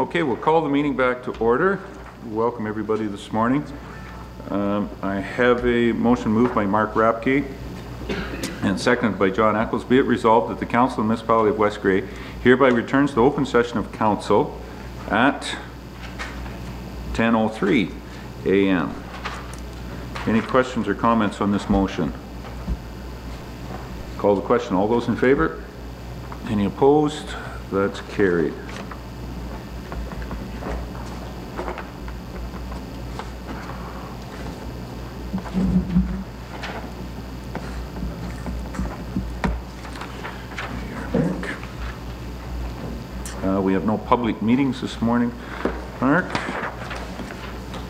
Okay, we'll call the meeting back to order. Welcome everybody this morning. I have a motion moved by Mark Rapke and seconded by John Eccles. Be it resolved that the Council of the Municipality of West Grey hereby returns to open session of Council at 10:03 a.m. Any questions or comments on this motion? Call the question. All those in favor? Any opposed? That's carried. We have no public meetings this morning. Mark.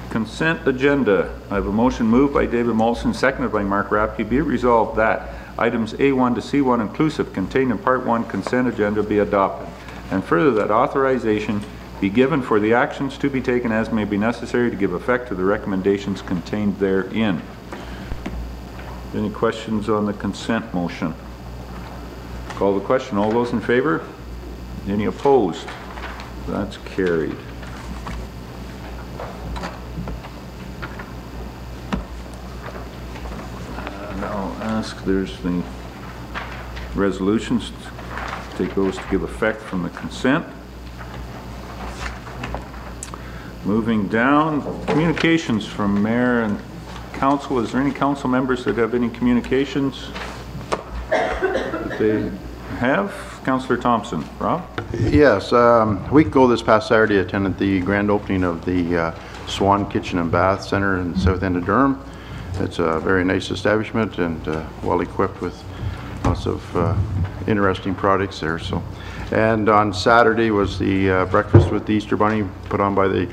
Consent agenda. I have a motion moved by David Molson, seconded by Mark Rapke. Be it resolved that items A1 to C1 inclusive contained in Part 1 consent agenda be adopted, and further that authorization be given for the actions to be taken as may be necessary to give effect to the recommendations contained therein. Any questions on the consent motion? Call the question. All those in favor? Any opposed? That's carried. Now I'll ask, there's the resolutions. Take those to give effect from the consent. Moving down, communications from Mayor and Council. Is there any council members that have any communications that they have? Councillor Thompson. Rob? Yes, a week ago this past Saturday I attended the grand opening of the Swan Kitchen and Bath Center in the south end of Durham. It's a very nice establishment and well equipped with lots of interesting products there. And on Saturday was the breakfast with the Easter Bunny put on by the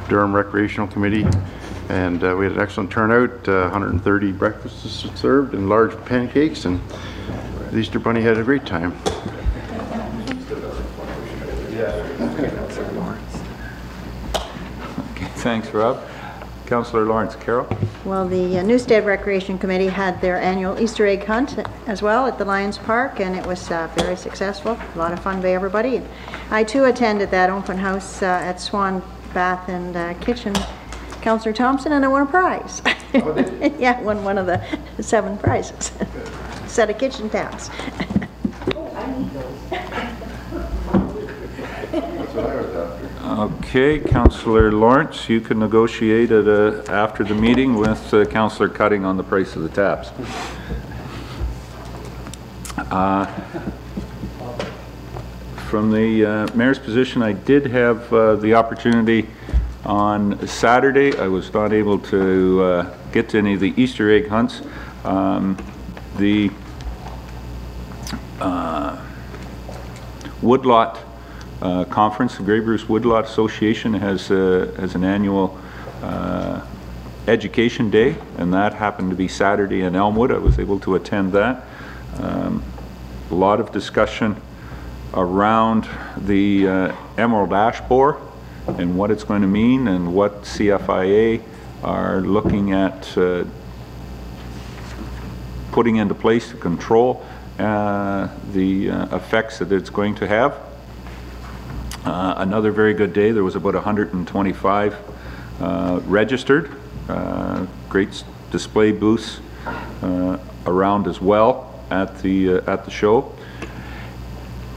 Durham Recreational Committee, and we had an excellent turnout. 130 breakfasts served and large pancakes, and the Easter Bunny had a great time. Okay, thanks, Rob. Councillor Lawrence. Carol? Well, the Newstead Recreation Committee had their annual Easter egg hunt as well at the Lions Park, and it was very successful. A lot of fun by everybody. And I too attended that open house at Swan Bath and Kitchen. Councillor Thompson, and I won a prize. Oh, did you? Yeah, won one of the 7 prizes. Set of kitchen taps. Oh, I need those. That's what I was after. Okay, Councillor Lawrence, you can negotiate at after the meeting with Councillor Cutting on the price of the taps. From the Mayor's position, I did have the opportunity on Saturday. I was not able to get to any of the Easter egg hunts. The Woodlot conference, the Grey Bruce Woodlot Association has an annual education day, and that happened to be Saturday in Elmwood. I was able to attend that. A lot of discussion around the emerald ash borer and what it's going to mean, and what CFIA are looking at putting into place to control the effects that it's going to have. Another very good day. There was about 125 registered. Great display booths around as well at the show.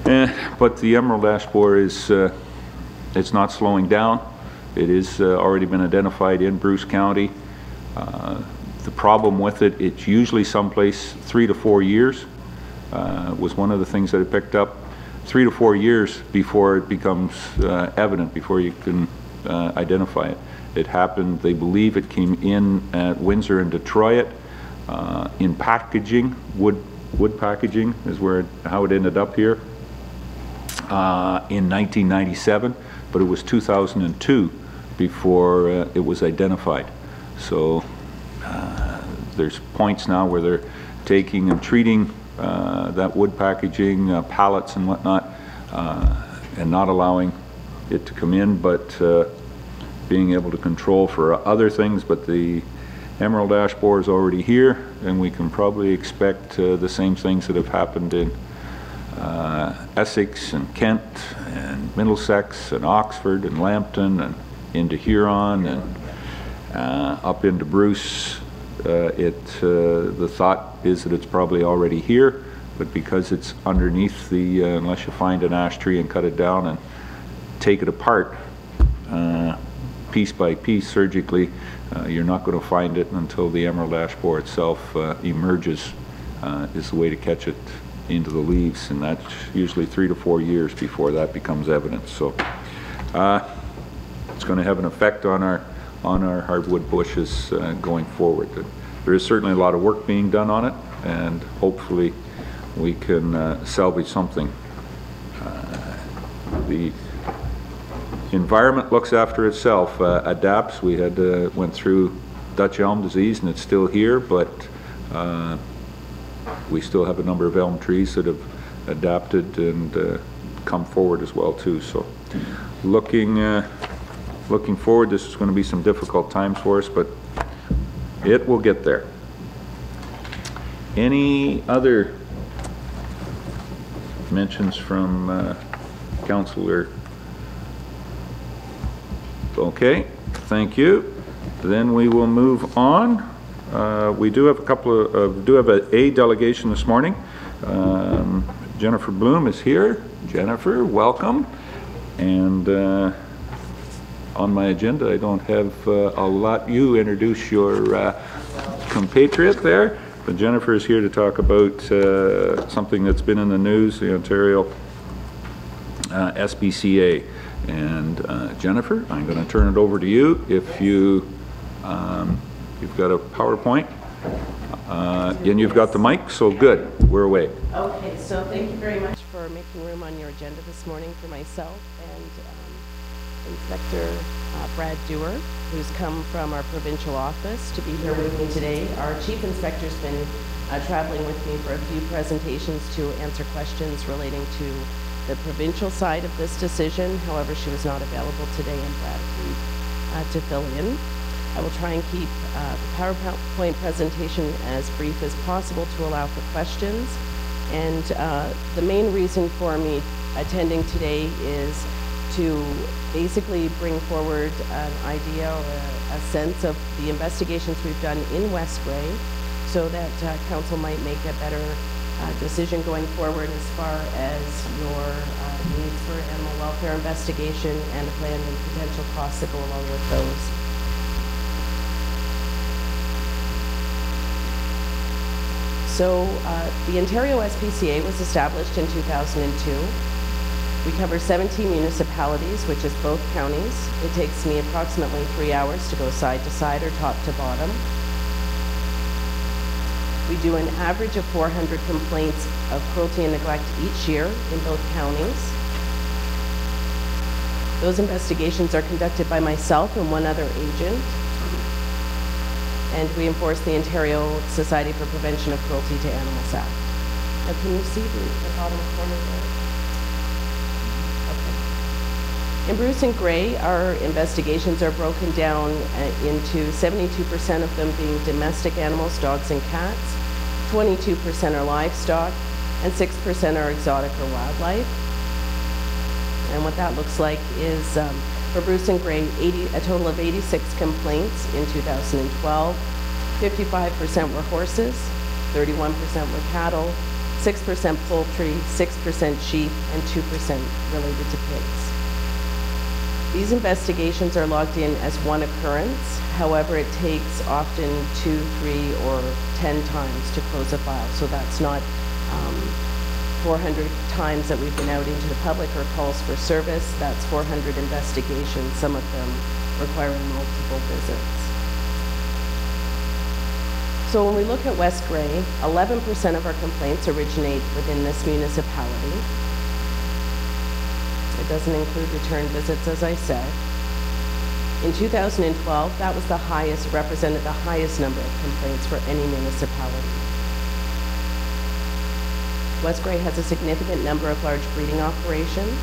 But the emerald ash borer is it's not slowing down. It is already been identified in Bruce County. The problem with it, it's usually someplace 3 to 4 years. Was one of the things that I picked up. 3 to 4 years before it becomes evident, before you can identify it. It happened, they believe it came in at Windsor and Detroit in packaging, wood packaging is how it ended up here in 1997, but it was 2002 before it was identified. So there's points now where they're taking and treating that wood packaging, pallets and whatnot, and not allowing it to come in, but being able to control for other things. But the emerald ash borer is already here, and we can probably expect the same things that have happened in Essex and Kent and Middlesex and Oxford and Lambton and into Huron and up into Bruce. The thought is that it's probably already here, but because it's underneath the, unless you find an ash tree and cut it down and take it apart piece by piece surgically, you're not going to find it until the emerald ash borer itself emerges, is the way to catch it into the leaves, and that's usually 3 to 4 years before that becomes evidence. So it's going to have an effect on our hardwood bushes going forward. There is certainly a lot of work being done on it, and hopefully we can salvage something. The environment looks after itself, adapts. We had went through Dutch elm disease, and it's still here, but we still have a number of elm trees that have adapted and come forward as well too. So looking forward, this is going to be some difficult times for us, but it will get there. Any other mentions from Councillor? Okay, thank you. Then we will move on. We do have a delegation this morning. Jennifer Bloom is here. Jennifer, welcome. And on my agenda, I don't have, I'll let you introduce your compatriot there, but Jennifer is here to talk about something that's been in the news, the Ontario SPCA. And Jennifer, I'm going to turn it over to you. If you you've got a PowerPoint and you've got the mic, so good, we're away. Okay, so thank you very much for making room on your agenda this morning for myself and Inspector Brad Dewar, who's come from our provincial office to be here with me today. Our Chief Inspector's been traveling with me for a few presentations to answer questions relating to the provincial side of this decision. However, she was not available today, and Brad agreed to fill in. I will try and keep the PowerPoint presentation as brief as possible to allow for questions. And the main reason for me attending today is to basically bring forward an idea or a sense of the investigations we've done in West Grey, so that Council might make a better decision going forward as far as your needs for animal welfare investigation and a plan and potential costs that go along with those. So the Ontario SPCA was established in 2002. We cover 17 municipalities, which is both counties. It takes me approximately 3 hours to go side to side or top to bottom. We do an average of 400 complaints of cruelty and neglect each year in both counties. Those investigations are conducted by myself and one other agent. And we enforce the Ontario Society for Prevention of Cruelty to Animals Act. Now, can you see the bottom corner there? Okay. In Bruce and Grey, our investigations are broken down into 72% of them being domestic animals, dogs and cats, 22% are livestock, and 6% are exotic or wildlife. And what that looks like is for Bruce and Grey, a total of 86 complaints in 2012. 55% were horses, 31% were cattle, 6% poultry, 6% sheep, and 2% related to pigs. These investigations are logged in as one occurrence. However, it takes often 2, 3, or 10 times to close a file. So that's not 400 times that we've been out into the public or calls for service. That's 400 investigations, some of them requiring multiple visits. So when we look at West Grey, 11% of our complaints originate within this municipality. It doesn't include return visits, as I said. In 2012, that was the highest, represented the highest number of complaints for any municipality. West Grey has a significant number of large breeding operations,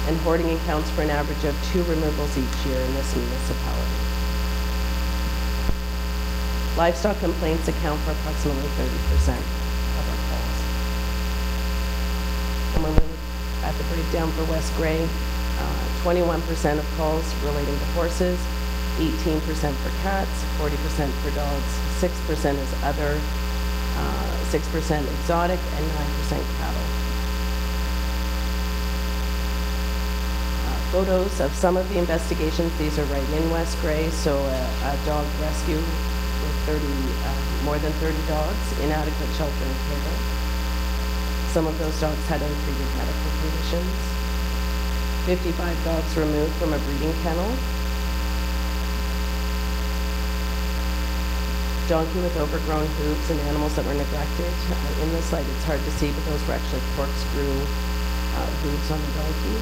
and hoarding accounts for an average of 2 removals each year in this municipality. Livestock complaints account for approximately 30% of our calls. at the breakdown for West Grey, 21% of calls relating to horses, 18% for cats, 40% for dogs, 6% is other, 6% exotic, and 9% cattle. Photos of some of the investigations. These are right in West Grey, so a dog rescue with more than 30 dogs, inadequate shelter and care. Some of those dogs had untreated medical conditions. 55 dogs removed from a breeding kennel. Donkey with overgrown hooves and animals that were neglected. In this light, it's hard to see, but those were actually corkscrew hooves on the donkey.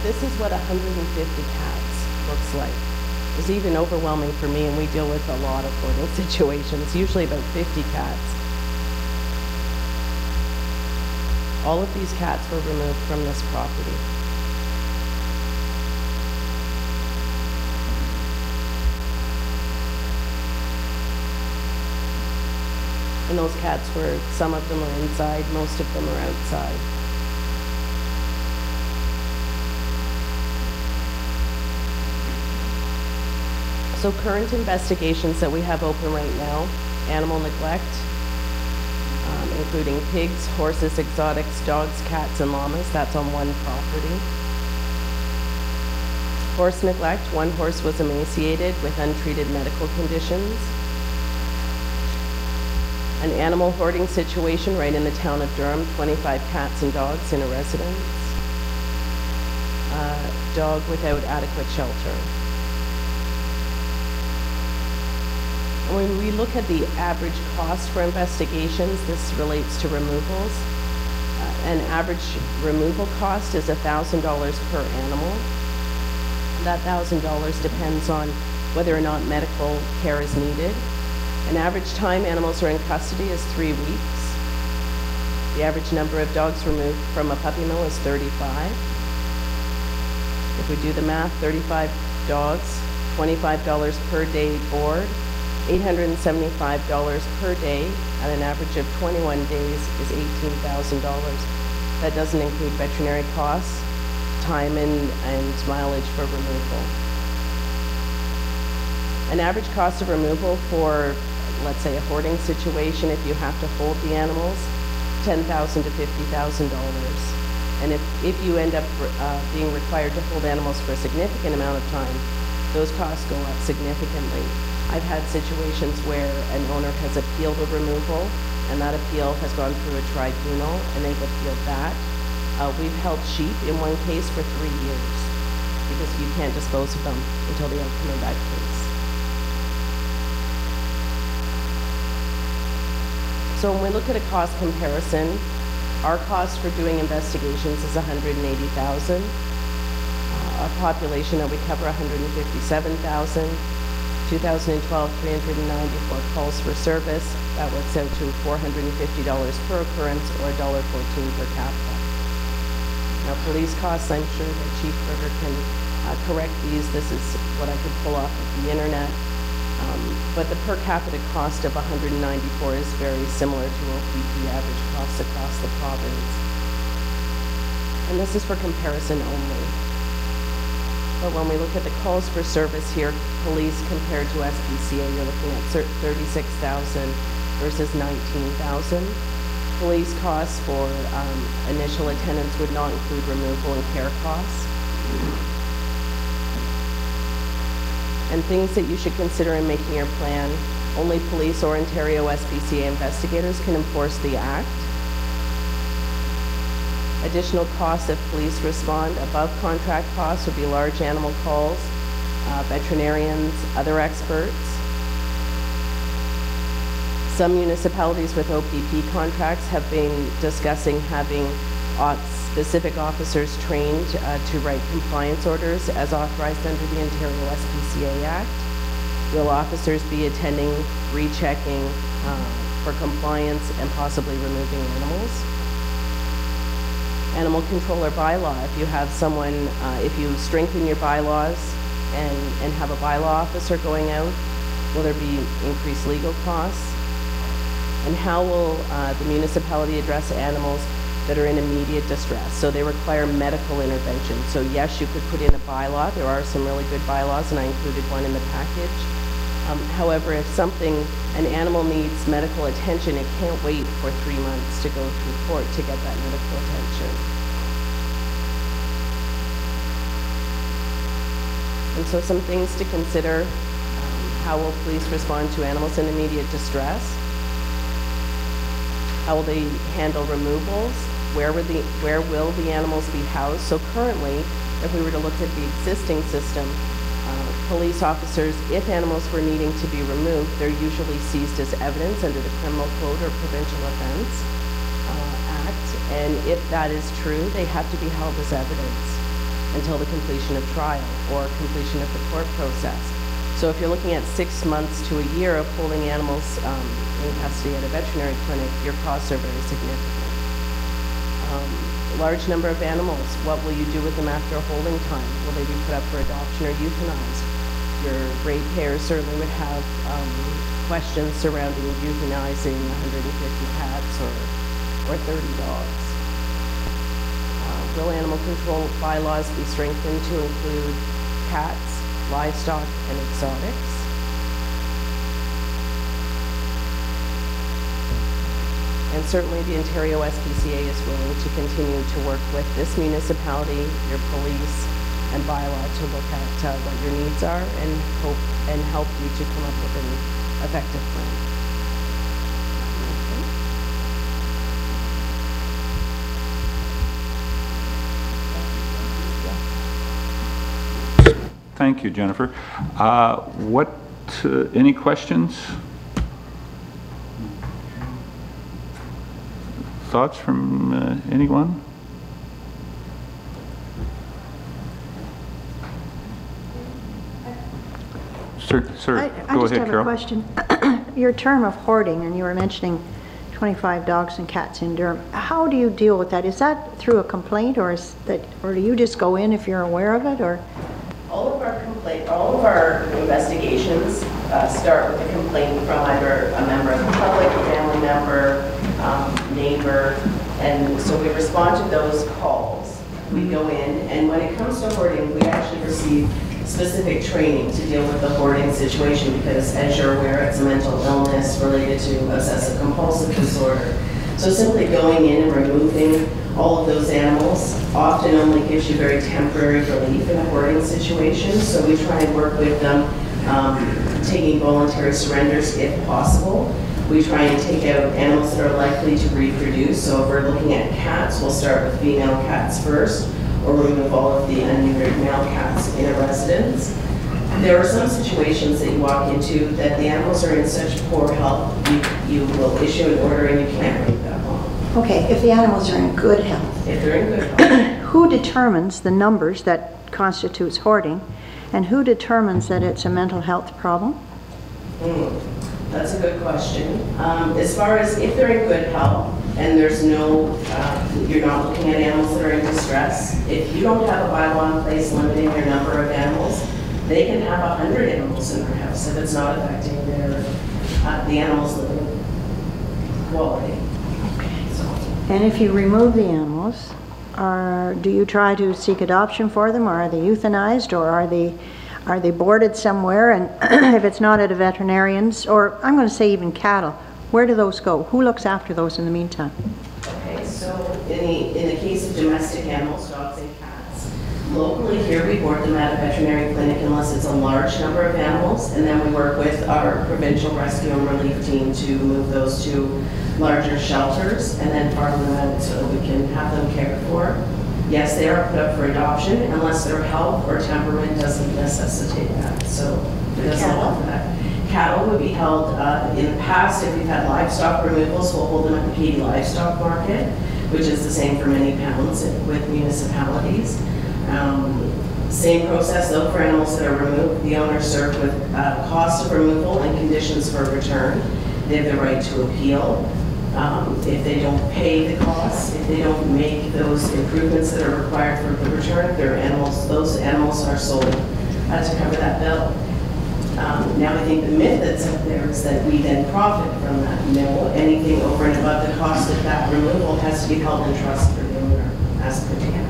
This is what 150 cats looks like. It's even overwhelming for me, and we deal with a lot of hoarding situations, usually about 50 cats. All of these cats were removed from this property. And those cats were, some of them are inside, most of them are outside. So current investigations that we have open right now: animal neglect, including pigs, horses, exotics, dogs, cats, and llamas. That's on one property. Horse neglect: one horse was emaciated with untreated medical conditions. An animal hoarding situation right in the town of Durham: 25 cats and dogs in a residence. Dog without adequate shelter. When we look at the average cost for investigations, this relates to removals. An average removal cost is $1,000 per animal. That $1,000 depends on whether or not medical care is needed. An average time animals are in custody is 3 weeks. The average number of dogs removed from a puppy mill is 35. If we do the math, 35 dogs, $25 per day board, $875 per day at an average of 21 days is $18,000. That doesn't include veterinary costs, time and mileage for removal. An average cost of removal for, let's say, a hoarding situation, if you have to hold the animals, $10,000 to $50,000. And if you end up being required to hold animals for a significant amount of time, those costs go up significantly. I've had situations where an owner has appealed a removal, and that appeal has gone through a tribunal, and they've appealed that. We've held sheep in one case for 3 years because you can't dispose of them until the outcome of that case. So when we look at a cost comparison, our cost for doing investigations is $180,000. Our population that we cover, 157,000. 2012, 394 calls for service. That works out to $450 per occurrence, or $1.14 per capita. Now, police costs, I'm sure that Chief Berger can correct these. This is what I could pull off of the internet. But the per capita cost of 194 is very similar to OPP average costs across the province. And this is for comparison only. But when we look at the calls for service here, police compared to SPCA, you're looking at 36,000 versus 19,000. Police costs for initial attendance would not include removal and care costs. And things that you should consider in making your plan: only police or Ontario SPCA investigators can enforce the Act. Additional costs if police respond. Above contract costs would be large animal calls, veterinarians, other experts. Some municipalities with OPP contracts have been discussing having specific officers trained to write compliance orders as authorized under the Ontario SPCA Act. Will officers be attending, rechecking for compliance, and possibly removing animals? animal controller bylaw. If you have someone, if you strengthen your bylaws and have a bylaw officer going out, will there be increased legal costs? And how will the municipality address animals that are in immediate distress? So they require medical intervention. So yes, you could put in a bylaw. There are some really good bylaws, and I included one in the package. However, if an animal needs medical attention, it can't wait for 3 months to go through court to get that medical attention. And so some things to consider. How will police respond to animals in immediate distress? How will they handle removals? Where will the animals be housed? So currently, if we were to look at the existing system, police officers, if animals were needing to be removed, they're usually seized as evidence under the Criminal Code or Provincial Offence Act. And if that is true, they have to be held as evidence until the completion of trial or completion of the court process. So if you're looking at 6 months to a year of holding animals in custody at a veterinary clinic, your costs are very significant. Large number of animals, what will you do with them after holding time? Will they be put up for adoption or euthanized? Your ratepayers certainly would have questions surrounding euthanizing 150 cats or 30 dogs. Will animal control bylaws be strengthened to include cats, livestock, and exotics? And certainly the Ontario SPCA is willing to continue to work with this municipality, your police, and bylaw to look at what your needs are and help you to come up with an effective plan. Thank you, Jennifer. Any questions? Thoughts from anyone? Sir, I go just ahead, have Carol. a question. Your term of hoarding, and you were mentioning 25 dogs and cats in Durham. How do you deal with that? Is that through a complaint, or do you just go in if you're aware of it, or? All of our investigations start with a complaint from either a member of the public, a family member, neighbor, and so we respond to those calls. We go in, and when it comes to hoarding, we actually receive specific training to deal with the hoarding situation because, as you're aware, it's a mental illness related to obsessive compulsive disorder. So simply going in and removing all of those animals often only gives you very temporary relief in a hoarding situation. So we try and work with them, taking voluntary surrenders if possible. We try and take out animals that are likely to reproduce. So if we're looking at cats, we'll start with female cats first, or remove all of the unneutered male cats in a residence. There are some situations that you walk into that the animals are in such poor health, you will issue an order and you can't wait that long. Okay, if the animals are in good health. If they're in good health. Who determines the numbers that constitutes hoarding, and who determines that it's a mental health problem? That's a good question. As far as if they're in good health and there's no, you're not looking at animals that are in distress, if you don't have a bylaw in place limiting your number of animals, they can have 100 animals in their house if it's not affecting the animals' living quality. And if you remove the animals, do you try to seek adoption for them, or are they euthanized, or are they boarded somewhere? And if it's not at a veterinarian's, or I'm going to say even cattle, where do those go? Who looks after those in the meantime? Okay, so in the case of domestic animals, dogs and cats, locally here we board them at a veterinary clinic unless it's a large number of animals, and then we work with our provincial rescue and relief team to move those to larger shelters and then farm them out so that we can have them cared for. Yes, they are put up for adoption unless their health or temperament doesn't necessitate that. So it doesn't allow for that. Cattle would be held, in the past, if we've had livestock removals, we'll hold them at the Katy Livestock Market, which is the same for many pounds with municipalities. Same process though for animals that are removed. The owner served with cost of removal and conditions for return. They have the right to appeal. If they don't pay the costs, if they don't make those improvements that are required for the return, those animals are sold to cover that bill. Now, I think the myth that's out there is that we then profit from that. No, anything over and above the cost of that removal has to be held in trust for the owner, as per the Act.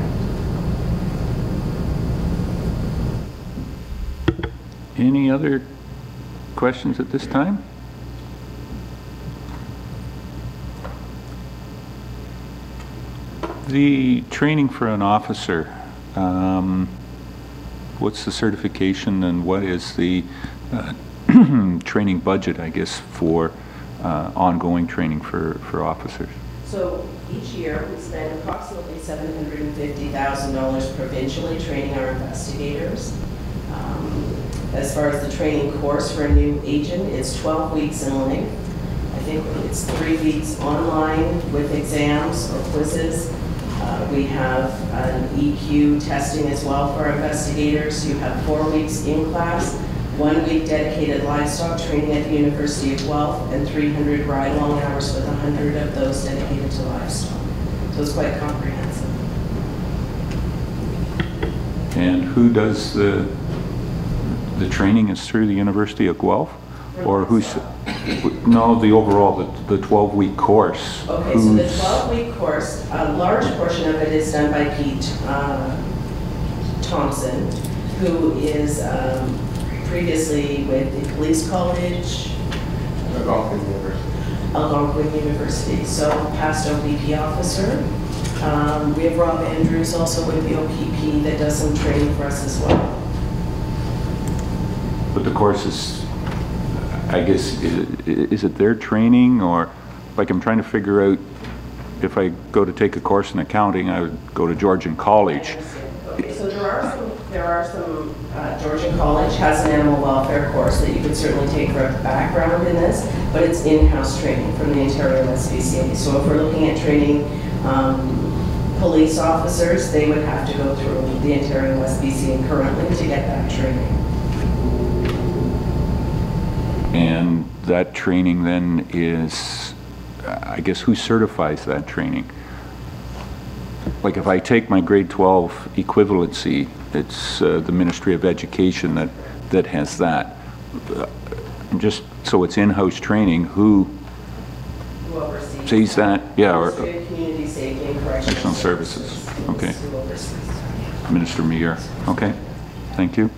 Any other questions at this time? The training for an officer, what's the certification and what is the training budget, I guess, for ongoing training for officers? So each year we spend approximately $750,000 provincially training our investigators. As far as the training course for a new agent, it's 12 weeks in length. I think it's 3 weeks online with exams or quizzes. We have an EQ testing as well for our investigators. You have 4 weeks in class, 1 week dedicated livestock training at the University of Guelph, and 300 ride-along hours with 100 of those dedicated to livestock. So it's quite comprehensive. And who does the training is through the University of Guelph? Or who's, no, the overall, the 12-week course. Okay, so the 12-week course, a large portion of it is done by Pete Thompson, who is previously with the police college, Algonquin University, so past OPP officer. We have Rob Andrews also with the OPP that does some training for us as well. But the course is, I guess, is it their training, or, like, I'm trying to figure out, if I go to take a course in accounting, I would go to Georgian College. Okay, so there are some Georgian College has an animal welfare course that you could certainly take for a background in this, but it's in-house training from the Ontario SPCA. So if we're looking at training police officers, they would have to go through the Ontario SPCA currently to get that training. And that training then is, I guess, who certifies that training? Like, if I take my grade 12 equivalency, it's the Ministry of Education that has that. Just so it's in-house training, who oversees that? Yeah, or Community Safety and Correctional Services. Okay. Minister Meyer. Okay. Thank you.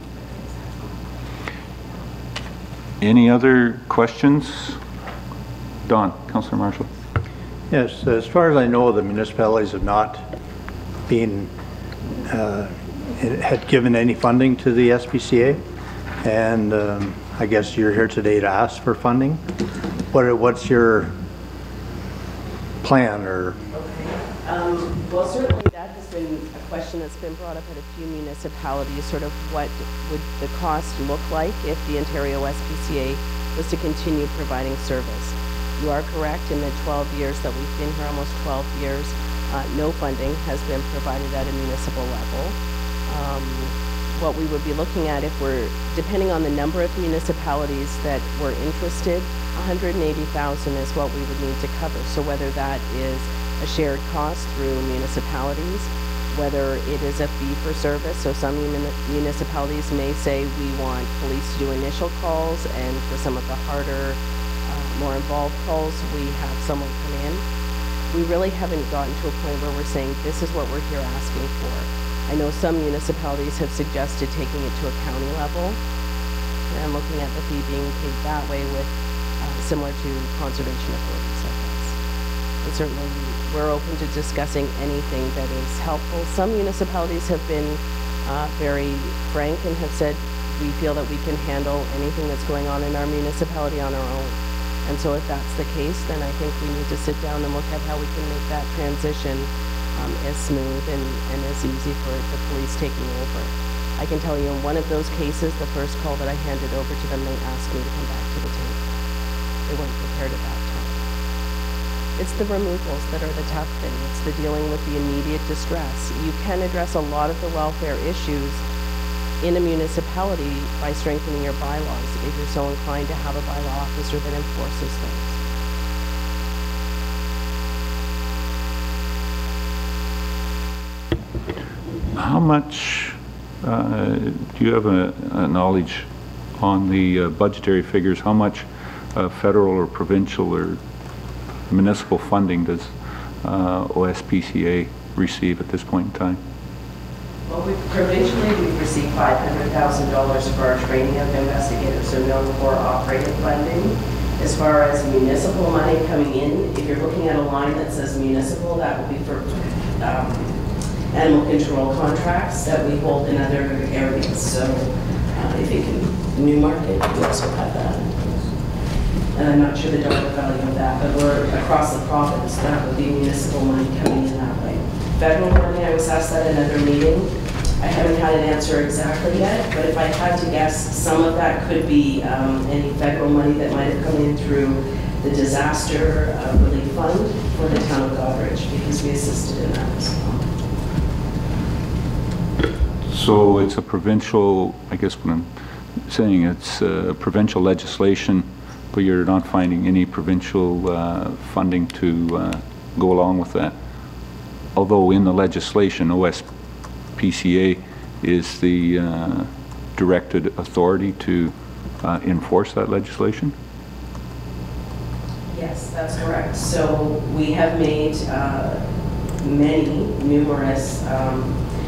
Any other questions? Don, Councillor Marshall. Yes, as far as I know, the municipalities have not been had given any funding to the SPCA, and I guess you're here today to ask for funding. What's your plan, or? Well, certainly that has been a question that's been brought up at a few municipalities, sort of what would the cost look like if the Ontario SPCA was to continue providing service. You are correct, in the 12 years that we've been here, almost 12 years, no funding has been provided at a municipal level. What we would be looking at, if we're, depending on the number of municipalities that were interested, $180,000 is what we would need to cover. So whether that is a shared cost through municipalities, whether it is a fee for service. So some municipalities may say we want police to do initial calls, and for some of the harder, more involved calls, we have someone come in. We really haven't gotten to a point where we're saying this is what we're here asking for. I know some municipalities have suggested taking it to a county level and looking at the fee being paid that way, with similar to conservation authorities like this. And certainly we're open to discussing anything that is helpful. Some municipalities have been very frank and have said we feel that we can handle anything that's going on in our municipality on our own. And so if that's the case, then I think we need to sit down and look at how we can make that transition as smooth and as easy for the police taking over. I can tell you in one of those cases, the first call that I handed over to them, they asked me to come back to the table. They weren't prepared at that time. It's the removals that are the tough thing. It's the dealing with the immediate distress. You can address a lot of the welfare issues in a municipality by strengthening your bylaws, if you're so inclined to have a bylaw officer that enforces those. How much, do you have a knowledge on the budgetary figures? How much federal or provincial or municipal funding does OSPCA receive at this point in time? Well, provincially, we've received $500,000 for our training of investigators, so no core operating funding. As far as municipal money coming in, if you're looking at a line that says municipal, that would be for animal control contracts that we hold in other areas. So if you can, Newmarket, we also have that. And I'm not sure the dollar value of that, but we're across the province, that would be municipal money coming in that way. Federal money, I was asked that in another meeting. I haven't had an answer exactly yet, but if I had to guess, some of that could be any federal money that might have come in through the disaster relief fund for the town of Goderich, because we assisted in that as well. So it's a provincial, I guess what I'm saying, it's provincial legislation, but you're not finding any provincial funding to go along with that. Although in the legislation, OSPCA is the directed authority to enforce that legislation? Yes, that's correct. So we have made numerous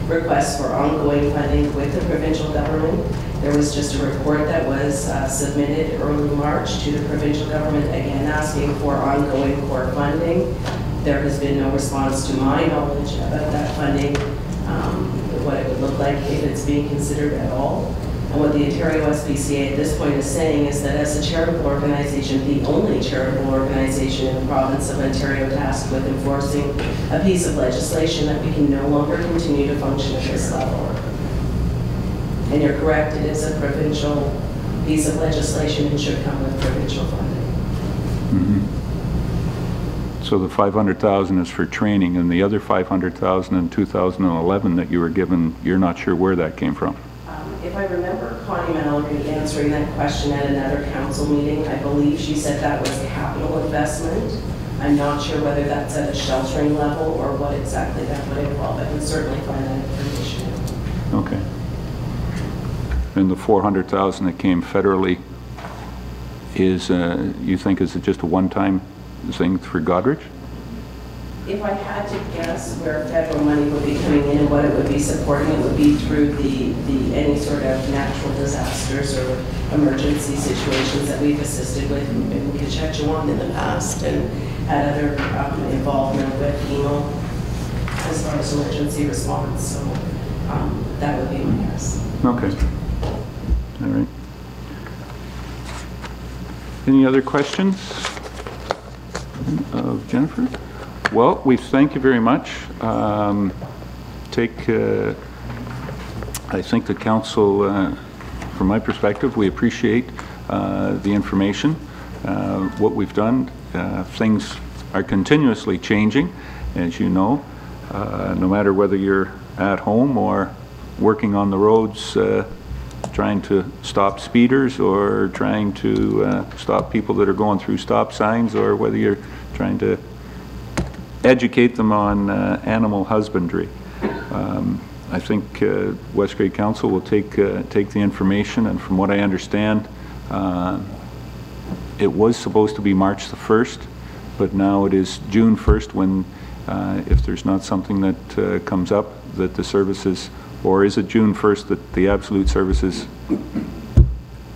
requests for ongoing funding with the provincial government. There was just a report that was submitted early March to the provincial government, again asking for ongoing core funding. There has been no response to my knowledge about that funding, what it would look like if it's being considered at all. And what the Ontario SPCA at this point is saying is that as a charitable organization, the only charitable organization in the province of Ontario tasked with enforcing a piece of legislation, that we can no longer continue to function at this level. And you're correct, it is a provincial piece of legislation and should come with provincial funding. Mm-hmm. So the 500,000 is for training, and the other 500,000 in 2011 that you were given, you're not sure where that came from? If I remember Connie Mallory answering that question at another council meeting, I believe she said that was capital investment. I'm not sure whether that's at a sheltering level or what exactly that would involve. I can certainly find that information. Okay. And the 400,000 that came federally is, you think, is it just a one-time thing for Goderich? If I had to guess where federal money would be coming in and what it would be supporting, it would be through the any sort of natural disasters or emergency situations that we've assisted with in Saskatchewan in the past, and had other involvement with FEMA as far as emergency response. So that would be my guess. Okay. All right. Any other questions of Jennifer? Well, we thank you very much. I think the council, from my perspective, we appreciate the information, what we've done. Things are continuously changing, as you know, no matter whether you're at home or working on the roads, trying to stop speeders or trying to stop people that are going through stop signs, or whether you're trying to educate them on animal husbandry. I think West Grade Council will take the information, and from what I understand, it was supposed to be March the 1st, but now it is June 1st when, if there's not something that comes up, that the services, or is it June 1st that the absolute services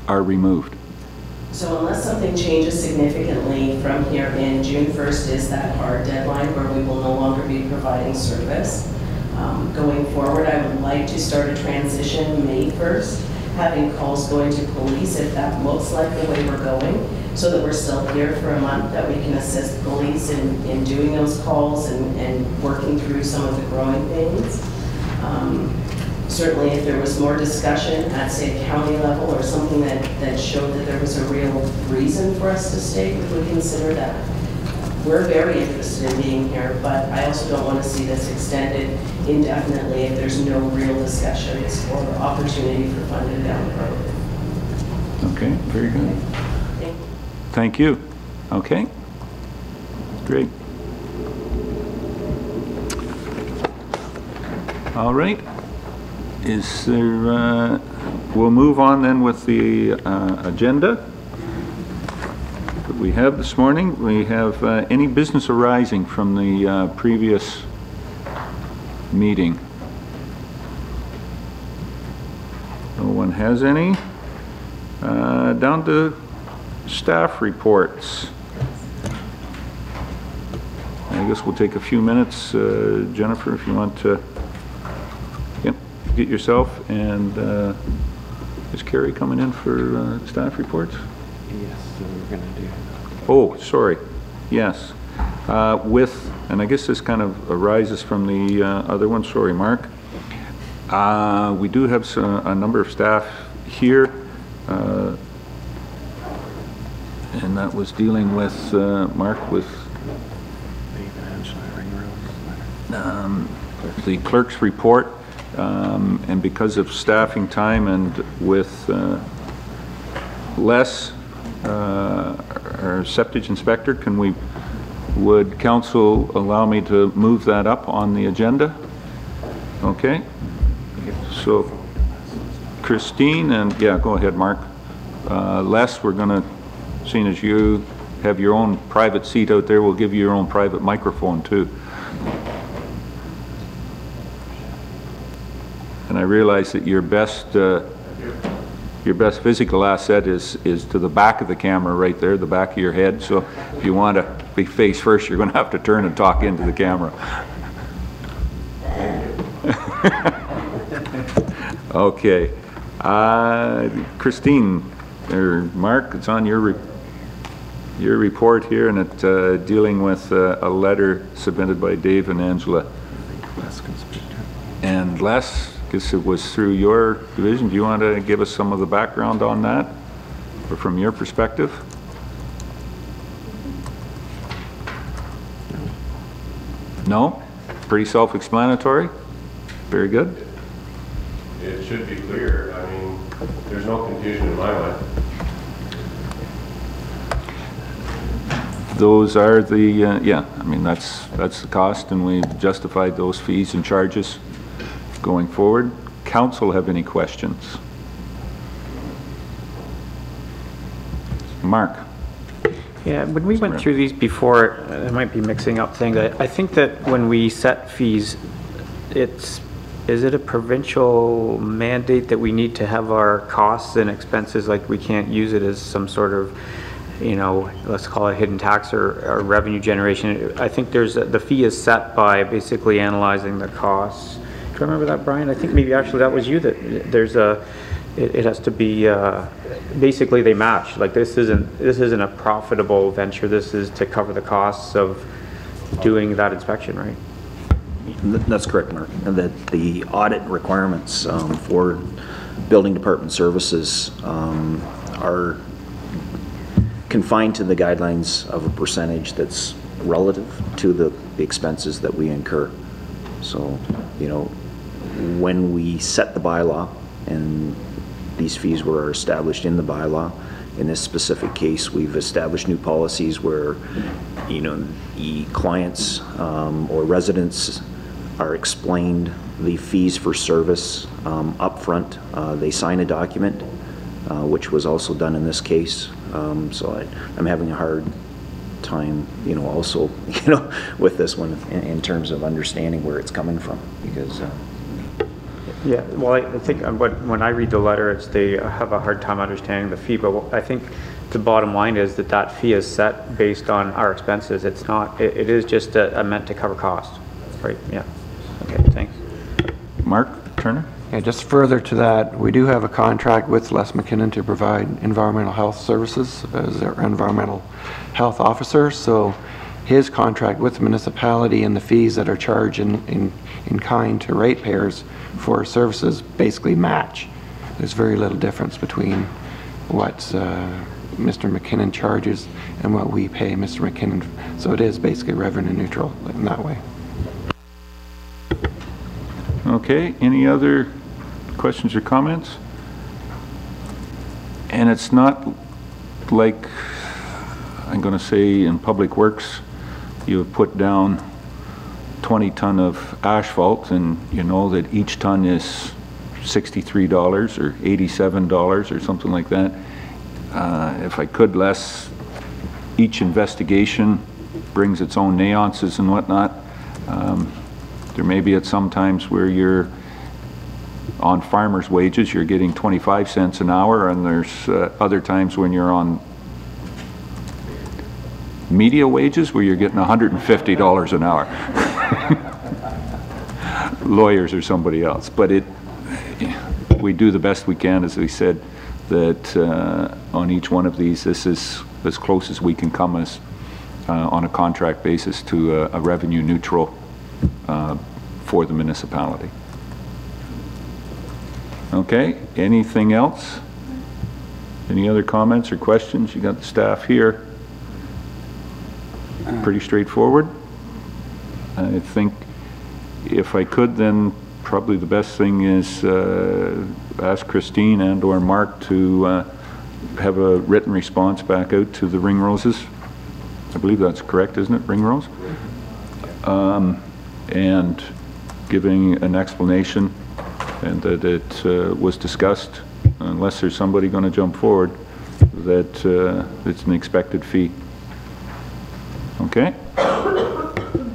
are removed? So unless something changes significantly from here in, June 1st is that hard deadline where we will no longer be providing service. Going forward, I would like to start a transition May 1st, having calls going to police if that looks like the way we're going, so that we're still here for a month, that we can assist police in doing those calls and working through some of the growing pains. Certainly if there was more discussion at, say, a county level or something that showed that there was a real reason for us to stay, we would consider that. We're very interested in being here, but I also don't want to see this extended indefinitely if there's no real discussions or opportunity for funding down the road. Okay, very good. Thank you. Thank you. Okay, great. All right. Is there, we'll move on then with the agenda that we have this morning. We have any business arising from the previous meeting? No one has any. Down to staff reports. I guess we'll take a few minutes, Jennifer, if you want to get yourself, and is Carrie coming in for staff reports? Yes, so we're going to do. Oh, sorry. Yes. And I guess this kind of arises from the other one. Sorry, Mark. We do have a number of staff here, and that was dealing with, Mark, with the clerk's report, and because of staffing time and with Les, our septic inspector, would council allow me to move that up on the agenda? Okay. So Christine, and yeah, go ahead, Mark. Les, we're going to, seeing as you have your own private seat out there, we'll give you your own private microphone too. And I realize that your best physical asset is to the back of the camera right there, the back of your head. So if you want to be face first, you're going to have to turn and talk into the camera. Okay. Christine, or Mark, it's on your report here, and it's dealing with a letter submitted by Dave and Angela. And Les, I guess it was through your division. Do you want to give us some of the background on that, or from your perspective? No? Pretty self-explanatory? Very good. It should be clear. I mean, there's no confusion in my mind. Those are the, yeah, I mean, that's the cost, and we've justified those fees and charges going forward. Council have any questions? Mark? Yeah, when we went through these before, I might be mixing up things. I think that when we set fees, is it a provincial mandate that we need to have our costs and expenses, like we can't use it as some sort of, you know, let's call it hidden tax or revenue generation? I think the fee is set by basically analyzing the costs. Do you remember that, Brian? I think maybe actually that was you, that it has to be, basically they match. Like this isn't a profitable venture. This is to cover the costs of doing that inspection, right? That's correct, Mark. And that the audit requirements for building department services are confined to the guidelines of a percentage that's relative to the expenses that we incur. So, you know, when we set the bylaw, and these fees were established in the bylaw, in this specific case, we've established new policies where, you know, the clients or residents are explained the fees for service up front. They sign a document, which was also done in this case. So I'm having a hard time, you know, also, you know, with this one in terms of understanding where it's coming from, because yeah, well, I think when I read the letter, they have a hard time understanding the fee, but I think the bottom line is that fee is set based on our expenses. It's not, it is just meant to cover costs, right? Yeah. Okay, thanks. Mark Turner? Yeah, just further to that, we do have a contract with Les McKinnon to provide environmental health services as our environmental health officer. So his contract with the municipality and the fees that are charged in kind to ratepayers for services basically match. There's very little difference between what Mr. McKinnon charges and what we pay Mr. McKinnon. So it is basically revenue neutral in that way. Okay, any other questions or comments? And it's not like, I'm going to say in Public Works, you have put down 20 ton of asphalt, and you know that each ton is $63 or $87 or something like that. If I could, Les, each investigation brings its own nuances and whatnot. There may be at some times where you're on farmers' wages, you're getting 25 cents an hour, and there's other times when you're on media wages where you're getting $150 an hour. Lawyers or somebody else. But we do the best we can, as we said, that on each one of these, this is as close as we can come as on a contract basis to a revenue neutral for the municipality. Okay, anything else? Any other comments or questions? You got the staff here. Pretty straightforward. I think if I could, then probably the best thing is ask Christine and or Mark to have a written response back out to the Ringroses. I believe that's correct, isn't it, Ringrose? And giving an explanation and that it was discussed, unless there's somebody going to jump forward, that it's an expected fee. Okay?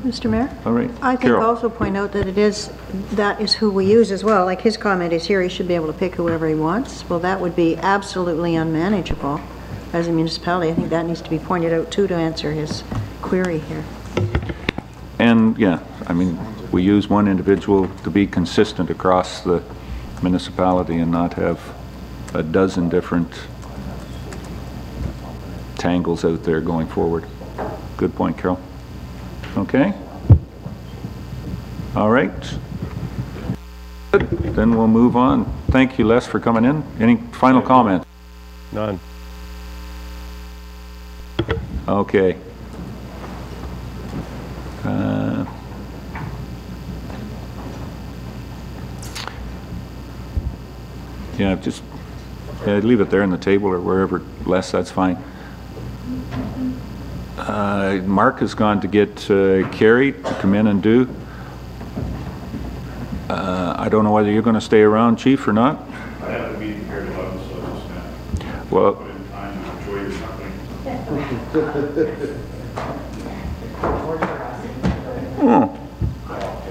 Mr. Mayor? All right. I think Carol. also point out that that is who we use as well. Like his comment is here, he should be able to pick whoever he wants. Well, that would be absolutely unmanageable as a municipality. I think that needs to be pointed out too to answer his query here. And yeah, I mean, we use one individual to be consistent across the municipality and not have a dozen different tangles out there going forward. Good point, Carol. Okay? All right. Good. Then we'll move on. Thank you, Les, for coming in. Any final comments? None. Okay. Yeah, just leave it there on the table or wherever, Les, that's fine. Mark has gone to get Carrie to come in and do. I don't know whether you're going to stay around, Chief, or not. I have a meeting here at 11, so I'm just going to Well, put in time and enjoy your company.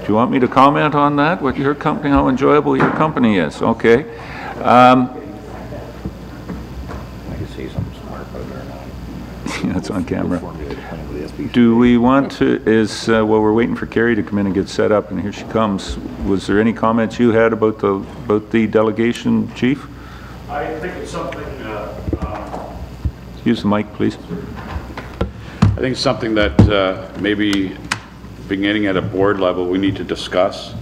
do you want me to comment on that? What your company, how enjoyable your company is? Okay. I can see something smart out there now. That's on camera. Do we want to, while we're waiting for Carrie to come in and get set up, and here she comes, was there any comments you had about the delegation, Chief? I think it's something, Use the mic, please. I think it's something that maybe beginning at a board level we need to discuss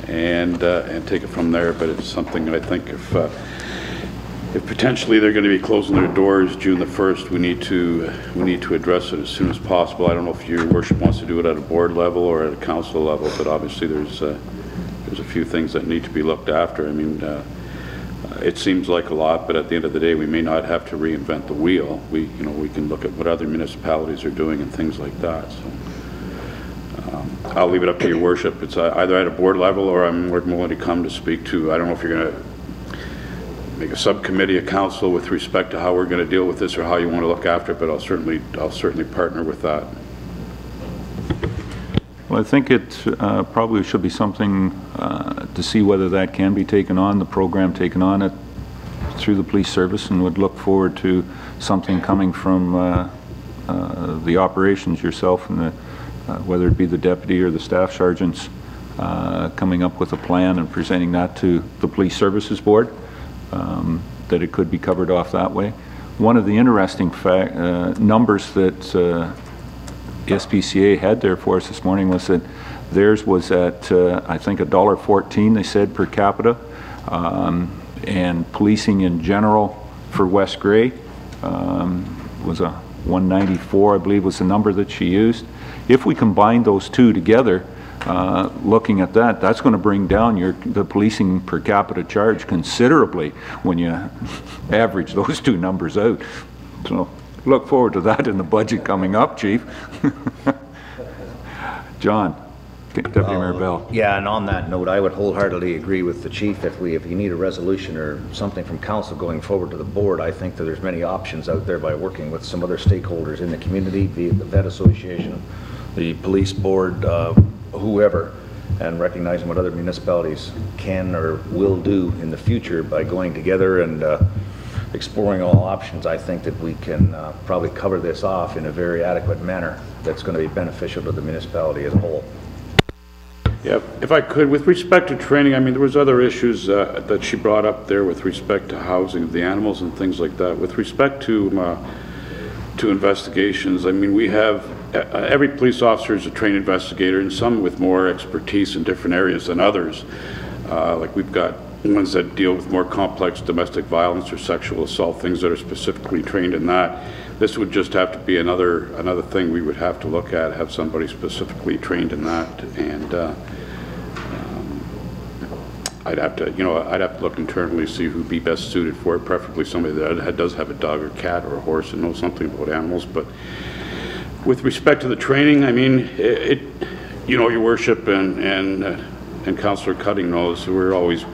and take it from there. But it's something that I think if potentially they're going to be closing their doors June the 1st, we need to address it as soon as possible. I don't know if your worship wants to do it at a board level or at a council level, but obviously there's a few things that need to be looked after. I mean, it seems like a lot, but at the end of the day, we may not have to reinvent the wheel. We can look at what other municipalities are doing and things like that. So I'll leave it up to your worship. It's either at a board level or I'm more than willing to come to speak to. I don't know if you're going to make a subcommittee of council with respect to how we're going to deal with this or how you want to look after it, but I'll certainly partner with that. Well, I think it probably should be something to see whether that can be taken on, the program taken on it through the police service, and would look forward to something coming from the operations, yourself and the whether it be the deputy or the staff sergeants, coming up with a plan and presenting that to the police services board, that it could be covered off that way. One of the interesting numbers that SPCA had there for us this morning was that theirs was at I think $1.14 they said per capita, and policing in general for West Grey was a $1.94, I believe was the number that she used. If we combine those two together, looking at that, that's going to bring down the policing per capita charge considerably when you average those two numbers out. So look forward to that in the budget coming up, Chief. John. Okay, Deputy Mayor Bell. Yeah, and on that note, I would wholeheartedly agree with the chief. If you need a resolution or something from council going forward to the board, I think that there's many options out there by working with some other stakeholders in the community, be it the vet association, the police board, whoever, and recognizing what other municipalities can or will do in the future by going together and exploring all options. I think that we can probably cover this off in a very adequate manner that's going to be beneficial to the municipality as a whole. Yeah, if I could, with respect to training, I mean, there was other issues that she brought up there with respect to housing of the animals and things like that. With respect to investigations, I mean, we have, every police officer is a trained investigator, and some with more expertise in different areas than others. Like we've got ones that deal with more complex domestic violence or sexual assault, things that are specifically trained in that. This would just have to be another thing we would have to look at, have somebody specifically trained in that, and I'd have to look internally, see who'd be best suited for it, preferably somebody that does have a dog or cat or a horse and knows something about animals. But with respect to the training, I mean, your worship and Councillor Cutting knows, we're always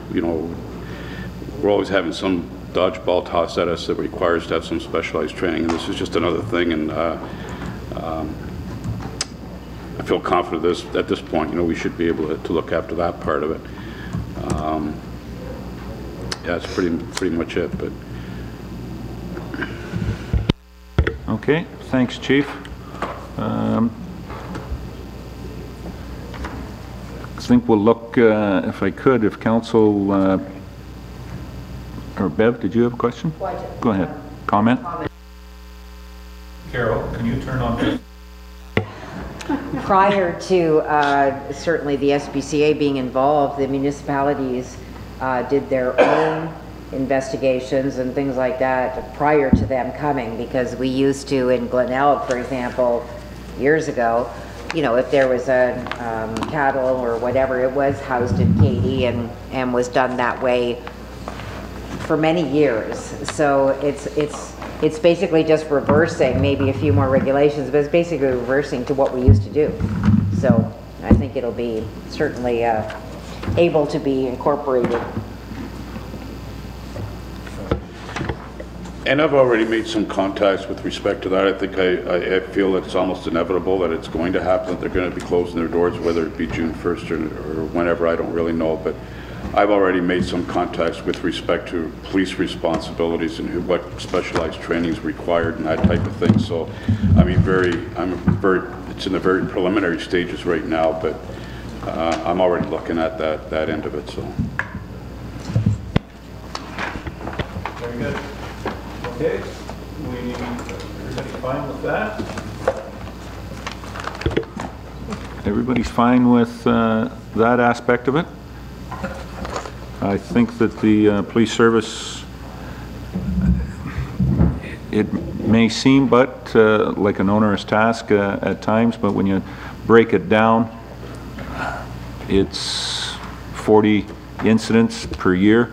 having some dodgeball toss at us that requires to have some specialized training, and this is just another thing. And I feel confident at this point, we should be able to look after that part of it. Yeah, that's pretty much it. But okay, thanks, Chief. I think we'll look, if I could, if Council or Bev, did you have a question? Go ahead. Comment? Carol, can you turn on? Prior to certainly the SPCA being involved, the municipalities did their own investigations and things like that prior to them coming, because we used to, in Glenelg, for example, years ago, if there was a cattle or whatever, it was housed in Katy and was done that way for many years. So it's basically just reversing, maybe a few more regulations, but it's basically reversing to what we used to do. So I think it'll be certainly able to be incorporated. And I've already made some contacts with respect to that. I think I feel it's almost inevitable that it's going to happen, that they're going to be closing their doors, whether it be June 1st or whenever, I don't really know. But I've already made some contacts with respect to police responsibilities and what specialized training is required and that type of thing. So, I mean, it's in the very preliminary stages right now, but I'm already looking at that end of it. So. Very good. Okay, everybody fine with that? Everybody's fine with that aspect of it? I think that the police service, it may seem but like an onerous task at times, but when you break it down, it's 40 incidents per year.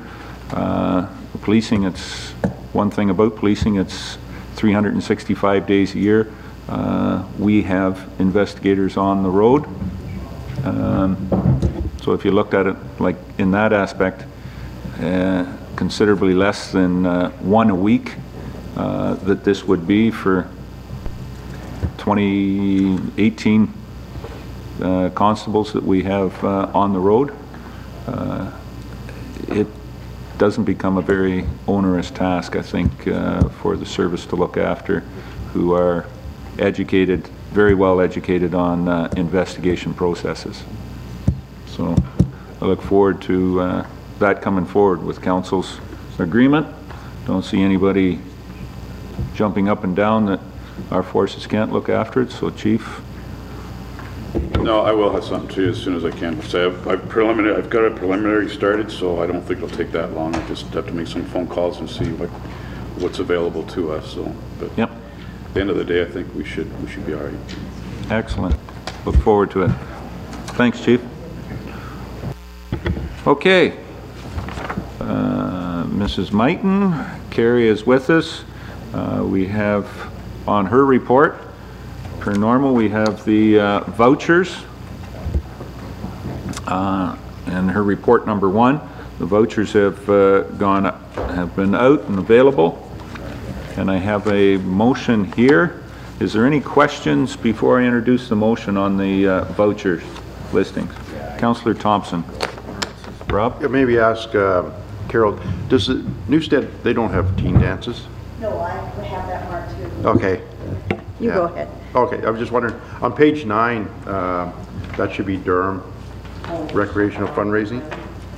Policing, it's one thing about policing, it's 365 days a year. We have investigators on the road. So if you looked at it like in that aspect, considerably less than one a week that this would be for 18 constables that we have on the road. It doesn't become a very onerous task, I think, for the service to look after, who are educated, very well educated on investigation processes. So I look forward to that coming forward with council's agreement. Don't see anybody jumping up and down that our forces can't look after it. So, Chief. No, I will have something to you as soon as I can. So I've got a preliminary started, so I don't think it'll take that long. I just have to make some phone calls and see what's available to us. So, but yep. At the end of the day, I think we should be all right. Excellent. Look forward to it. Thanks, Chief. Okay. Mrs. Mighton, Carrie is with us. We have on her report, per normal, we have the vouchers. And her report number 1, the vouchers have been out and available. And I have a motion here. Is there any questions before I introduce the motion on the vouchers listings? Councillor Thompson. Rob? Yeah, maybe ask Carol, does the Newstead, they don't have teen dances? No, I have that marked here. Okay. You Yeah. go ahead. Okay, I was just wondering, on page 9, that should be Durham recreational fundraising.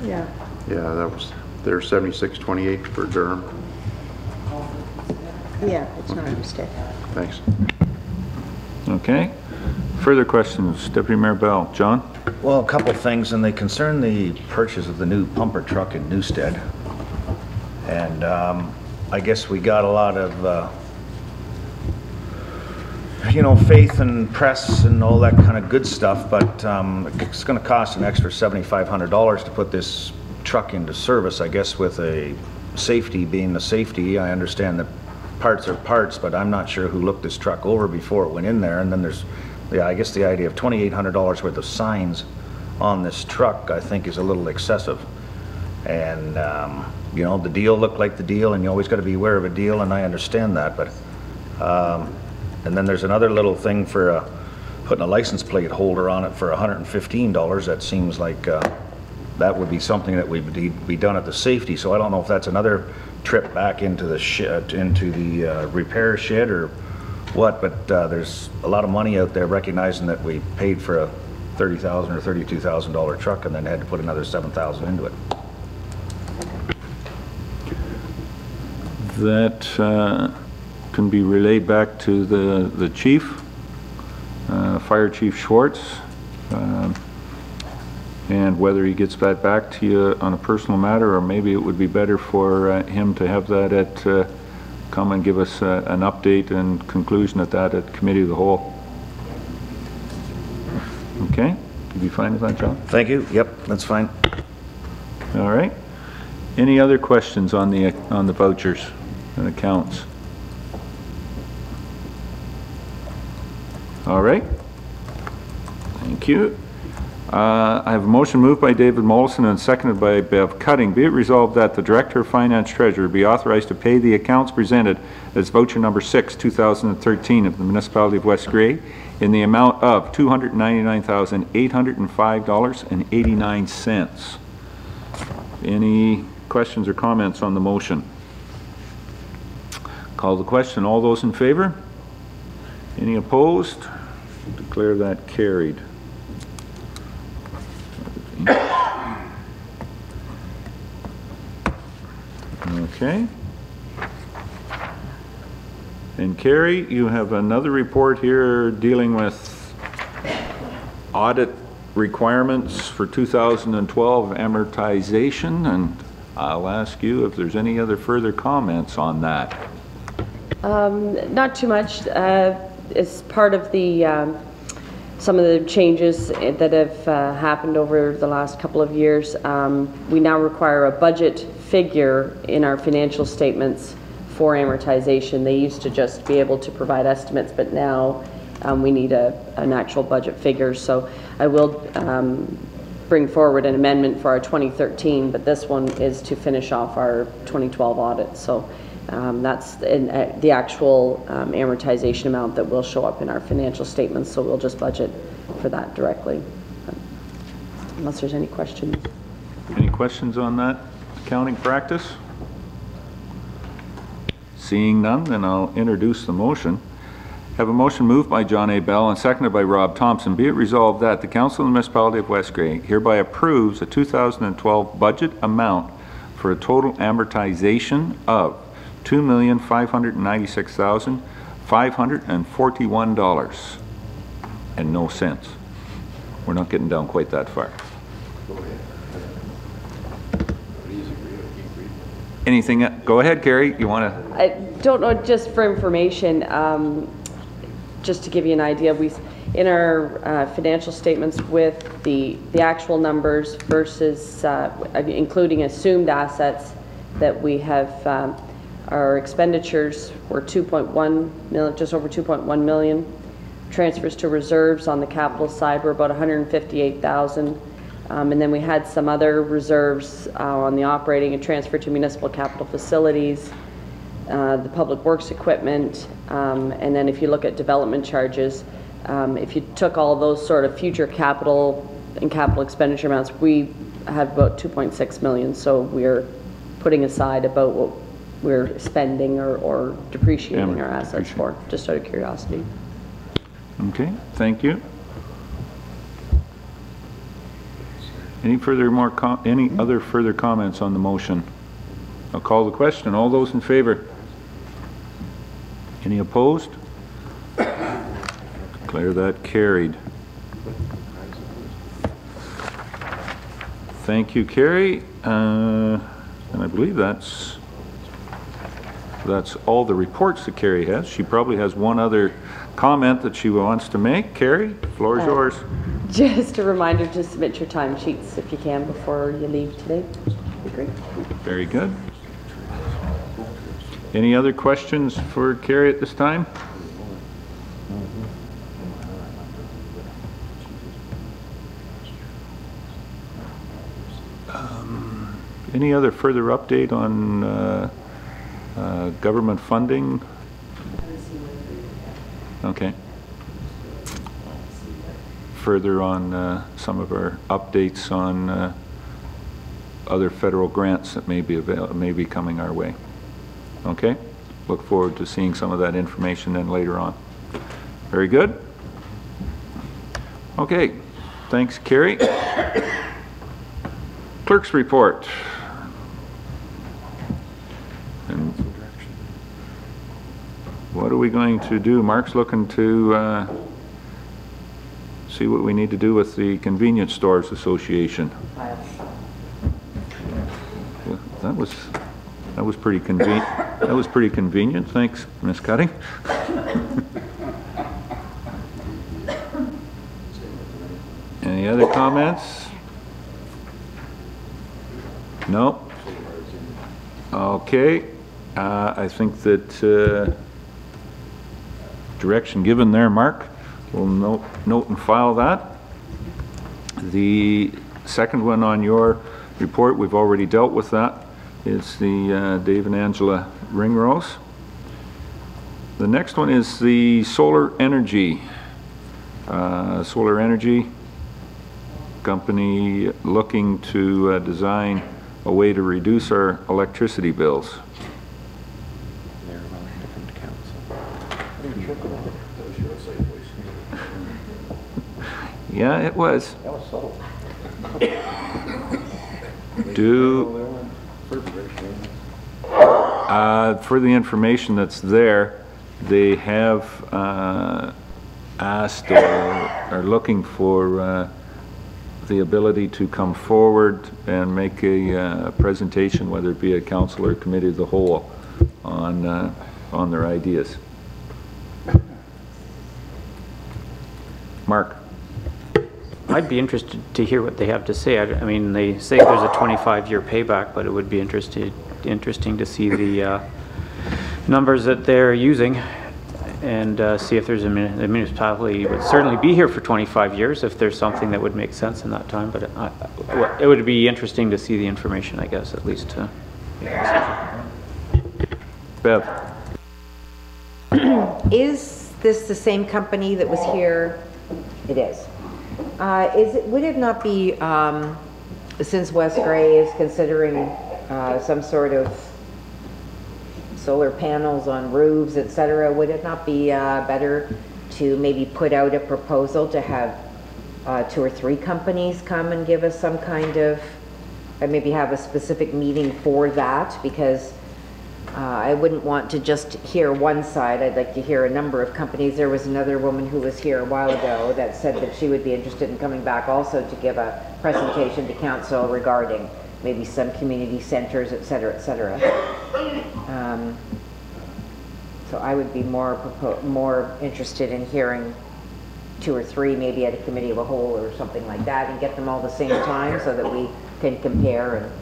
Yeah. Yeah, that was, there's 7628 for Durham. Yeah, it's not a mistake. Thanks. Okay. Further questions? Deputy Mayor Bell. John? Well, a couple things, and they concern the purchase of the new pumper truck in Newstead. And I guess we got a lot of, you know, faith and press and all that kind of good stuff, but it's going to cost an extra $7,500 to put this truck into service, I guess, with a safety being the safety. I understand that parts are parts, but I'm not sure who looked this truck over before it went in there. And then there's, yeah, I guess the idea of $2,800 worth of signs on this truck, I think, is a little excessive. And, you know, the deal looked like the deal, and you always got to be aware of a deal, and I understand that. But, and then there's another little thing for putting a license plate holder on it for $115. That seems like that would be something that would be done at the safety. So I don't know if that's another trip back into the shed, into the repair shed or what, but there's a lot of money out there, recognizing that we paid for a $30,000 or $32,000 truck and then had to put another $7,000 into it. That can be relayed back to the chief, Fire Chief Schwartz, and whether he gets that back to you on a personal matter, or maybe it would be better for him to have that at come and give us an update and conclusion at that at Committee of the Whole. Okay, you be fine with that, John? Thank you. Yep, that's fine. All right. Any other questions on the vouchers and accounts? All right. Thank you. I have a motion moved by David Mollison and seconded by Bev Cutting. Be it resolved that the Director of Finance Treasurer be authorized to pay the accounts presented as voucher number 6, 2013 of the Municipality of West Grey in the amount of $299,805.89. Any questions or comments on the motion? Call the question. All those in favor? Any opposed? Declare that carried. Okay. And Carrie, you have another report here dealing with audit requirements for 2012 amortization, and I'll ask you if there's any other further comments on that. Not too much. As part of the some of the changes that have happened over the last couple of years, we now require a budget figure in our financial statements for amortization. They used to just be able to provide estimates, but now we need an actual budget figure. So I will bring forward an amendment for our 2013, but this one is to finish off our 2012 audit. So that's the actual amortization amount that will show up in our financial statements, so we'll just budget for that directly. Unless there's any questions. Any questions on that accounting practice? Seeing none, then I'll introduce the motion. Have a motion moved by John A. Bell and seconded by Rob Thompson. Be it resolved that the Council of the Municipality of West Grey hereby approves a 2012 budget amount for a total amortization of $2,596,541 and no cents. We're not getting down quite that far. Anything? Go ahead, Carrie. You want to? I don't know, just for information, just to give you an idea, in our financial statements with the actual numbers versus including assumed assets that we have, our expenditures were 2.1 million, just over 2.1 million. Transfers to reserves on the capital side were about 158,000. And then we had some other reserves on the operating and transfer to municipal capital facilities, the public works equipment, and then if you look at development charges, if you took all those sort of future capital and capital expenditure amounts, we have about 2.6 million. So we're putting aside about what we're spending or depreciating our assets for, just out of curiosity. Okay, thank you. Any other further comments on the motion? I'll call the question. All those in favor? Any opposed? Declare that carried. Thank you, Carrie. And I believe that's all the reports that Carrie has. She probably has one other comment that she wants to make. Carrie, the floor is yours. Just a reminder to submit your time sheets if you can before you leave today. That'd be great. Very good. Any other questions for Carrie at this time? Any other further update on government funding? Okay. Further on some of our updates on other federal grants that may be coming our way. Okay. Look forward to seeing some of that information then later on. Very good. Okay. Thanks, Carrie. Clerk's report. And what are we going to do? Mark's looking to see what we need to do with the Convenience Stores Association. That was pretty convenient. That was pretty convenient. Thanks, Ms. Cutting. Any other comments? No. Okay. I think that direction given there, Mark. We'll note and file that. The second one on your report, we've already dealt with that. It's the Dave and Angela Ringrose. The next one is the solar energy. Solar energy company looking to design a way to reduce our electricity bills. Yeah, it was. That was subtle. For the information that's there, they have asked or are looking for the ability to come forward and make a presentation, whether it be a council or committee of the whole, on their ideas. Mark. I'd be interested to hear what they have to say. I mean, they say there's a 25-year payback, but it would be interesting to see the numbers that they're using and see if there's the municipality would certainly be here for 25 years if there's something that would make sense in that time. But it would be interesting to see the information, I guess, at least to make a decision. Bev. Is this the same company that was here? It is. Would it not be, since West Grey is considering some sort of solar panels on roofs, etc., would it not be better to maybe put out a proposal to have 2 or 3 companies come and give us some kind of, or maybe have a specific meeting for that? Because I wouldn't want to just hear one side. I'd like to hear a number of companies. There was another woman who was here a while ago that said that she would be interested in coming back also to give a presentation to council regarding maybe some community centers, et cetera, et cetera. So I would be more interested in hearing 2 or 3, maybe at a committee of a whole or something like that, and get them all the same time so that we can compare. And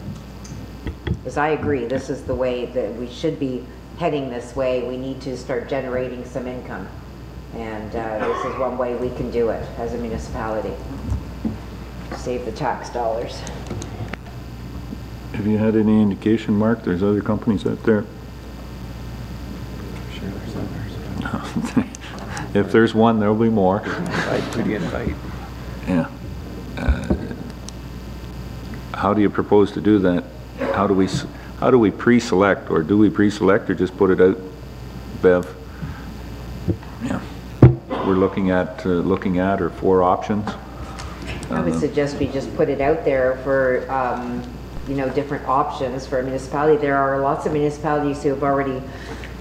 because I agree, this is the way that we should be heading this way. We need to start generating some income. And this is one way we can do it as a municipality. save the tax dollars. Have you had any indication, Mark, there's other companies out there? Sure, there's others. If there's one, there'll be more. We'd invite. Yeah. How do you propose to do that? How do we pre-select, or do we pre-select, or just put it out, Bev? Yeah. We're looking at or 4 options. I would suggest we just put it out there for, you know, different options for a municipality. There are lots of municipalities who have already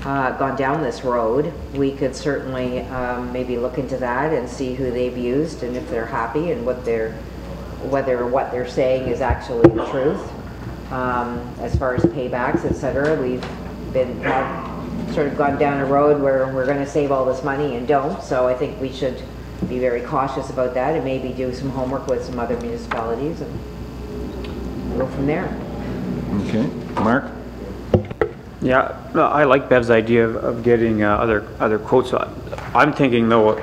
gone down this road. We could certainly maybe look into that and see who they've used and if they're happy and whether what they're saying is actually the truth. As far as paybacks, etc., we've sort of gone down a road where we're going to save all this money and don't. So I think we should be very cautious about that and maybe do some homework with some other municipalities and go from there. Okay, Mark? Yeah, no, I like Bev's idea of getting other quotes. I'm thinking though,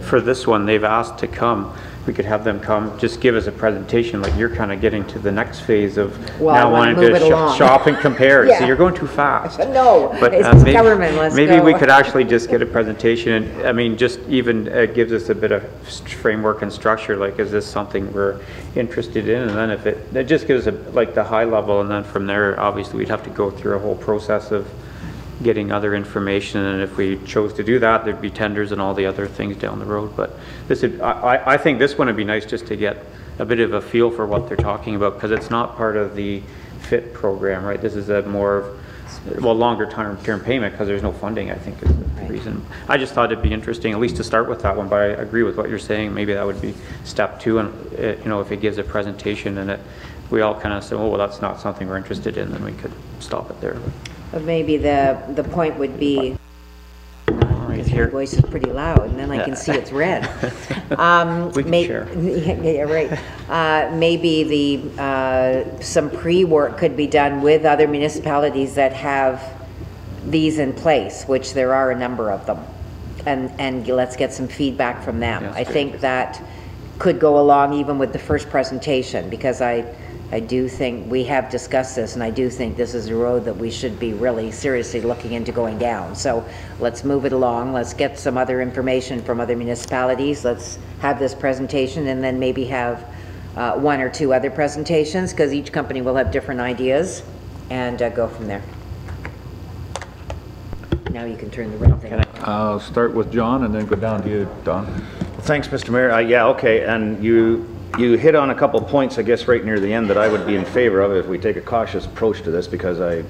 for this one, they've asked to come. We could have them come, just give us a presentation, like you're kind of getting to the next phase of now wanting to shop and compare. Yeah. So you're going too fast. No, but, it's maybe, government, let's maybe go. we could actually just get a presentation, and I mean, just even gives us a bit of framework and structure, like is this something we're interested in? And then if it just gives like the high level, and then from there, obviously we'd have to go through a whole process of getting other information, and if we chose to do that, there'd be tenders and all the other things down the road. But this would, I think this one would be nice just to get a bit of a feel for what they're talking about, because it's not part of the FIT program, right? This is a more, well, longer term payment, because there's no funding, I think is the reason. I just thought it'd be interesting, at least to start with that one, but I agree with what you're saying. Maybe that would be step 2, and you know, if it gives a presentation and we all kind of say, oh, well, that's not something we're interested in, then we could stop it there. But maybe the point would be, your voice is pretty loud, and then I can see it's red. We can share. Yeah, right. Maybe some pre-work could be done with other municipalities that have these in place, which there are a number of them, and let's get some feedback from them. Yes, I think that could go along even with the first presentation, because I do think we have discussed this, and I do think this is a road that we should be really seriously looking into going down. So let's move it along. Let's get some other information from other municipalities. Let's have this presentation, and then maybe have 1 or 2 other presentations, because each company will have different ideas, and go from there. Now you can turn the red thing on. I'll start with John and then go down to you, Don. Well, thanks, Mr. Mayor. Yeah, okay, and you hit on a couple points, I guess, right near the end that I would be in favor of if we take a cautious approach to this, because I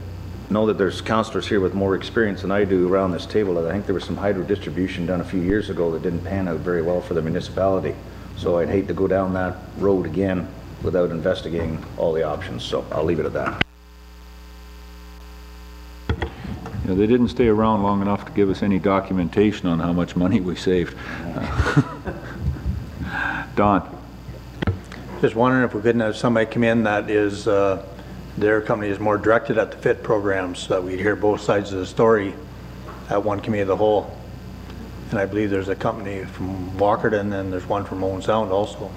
know that there's councillors here with more experience than I do around this table. I think there was some hydro distribution done a few years ago that didn't pan out very well for the municipality. So I'd hate to go down that road again without investigating all the options. So I'll leave it at that. Yeah, they didn't stay around long enough to give us any documentation on how much money we saved. Don. Just wondering if we couldn't have somebody come in that is, their company is more directed at the FIT programs, so that we'd hear both sides of the story at one committee of the whole. And I believe there's a company from Walkerton, and there's one from Owen Sound also.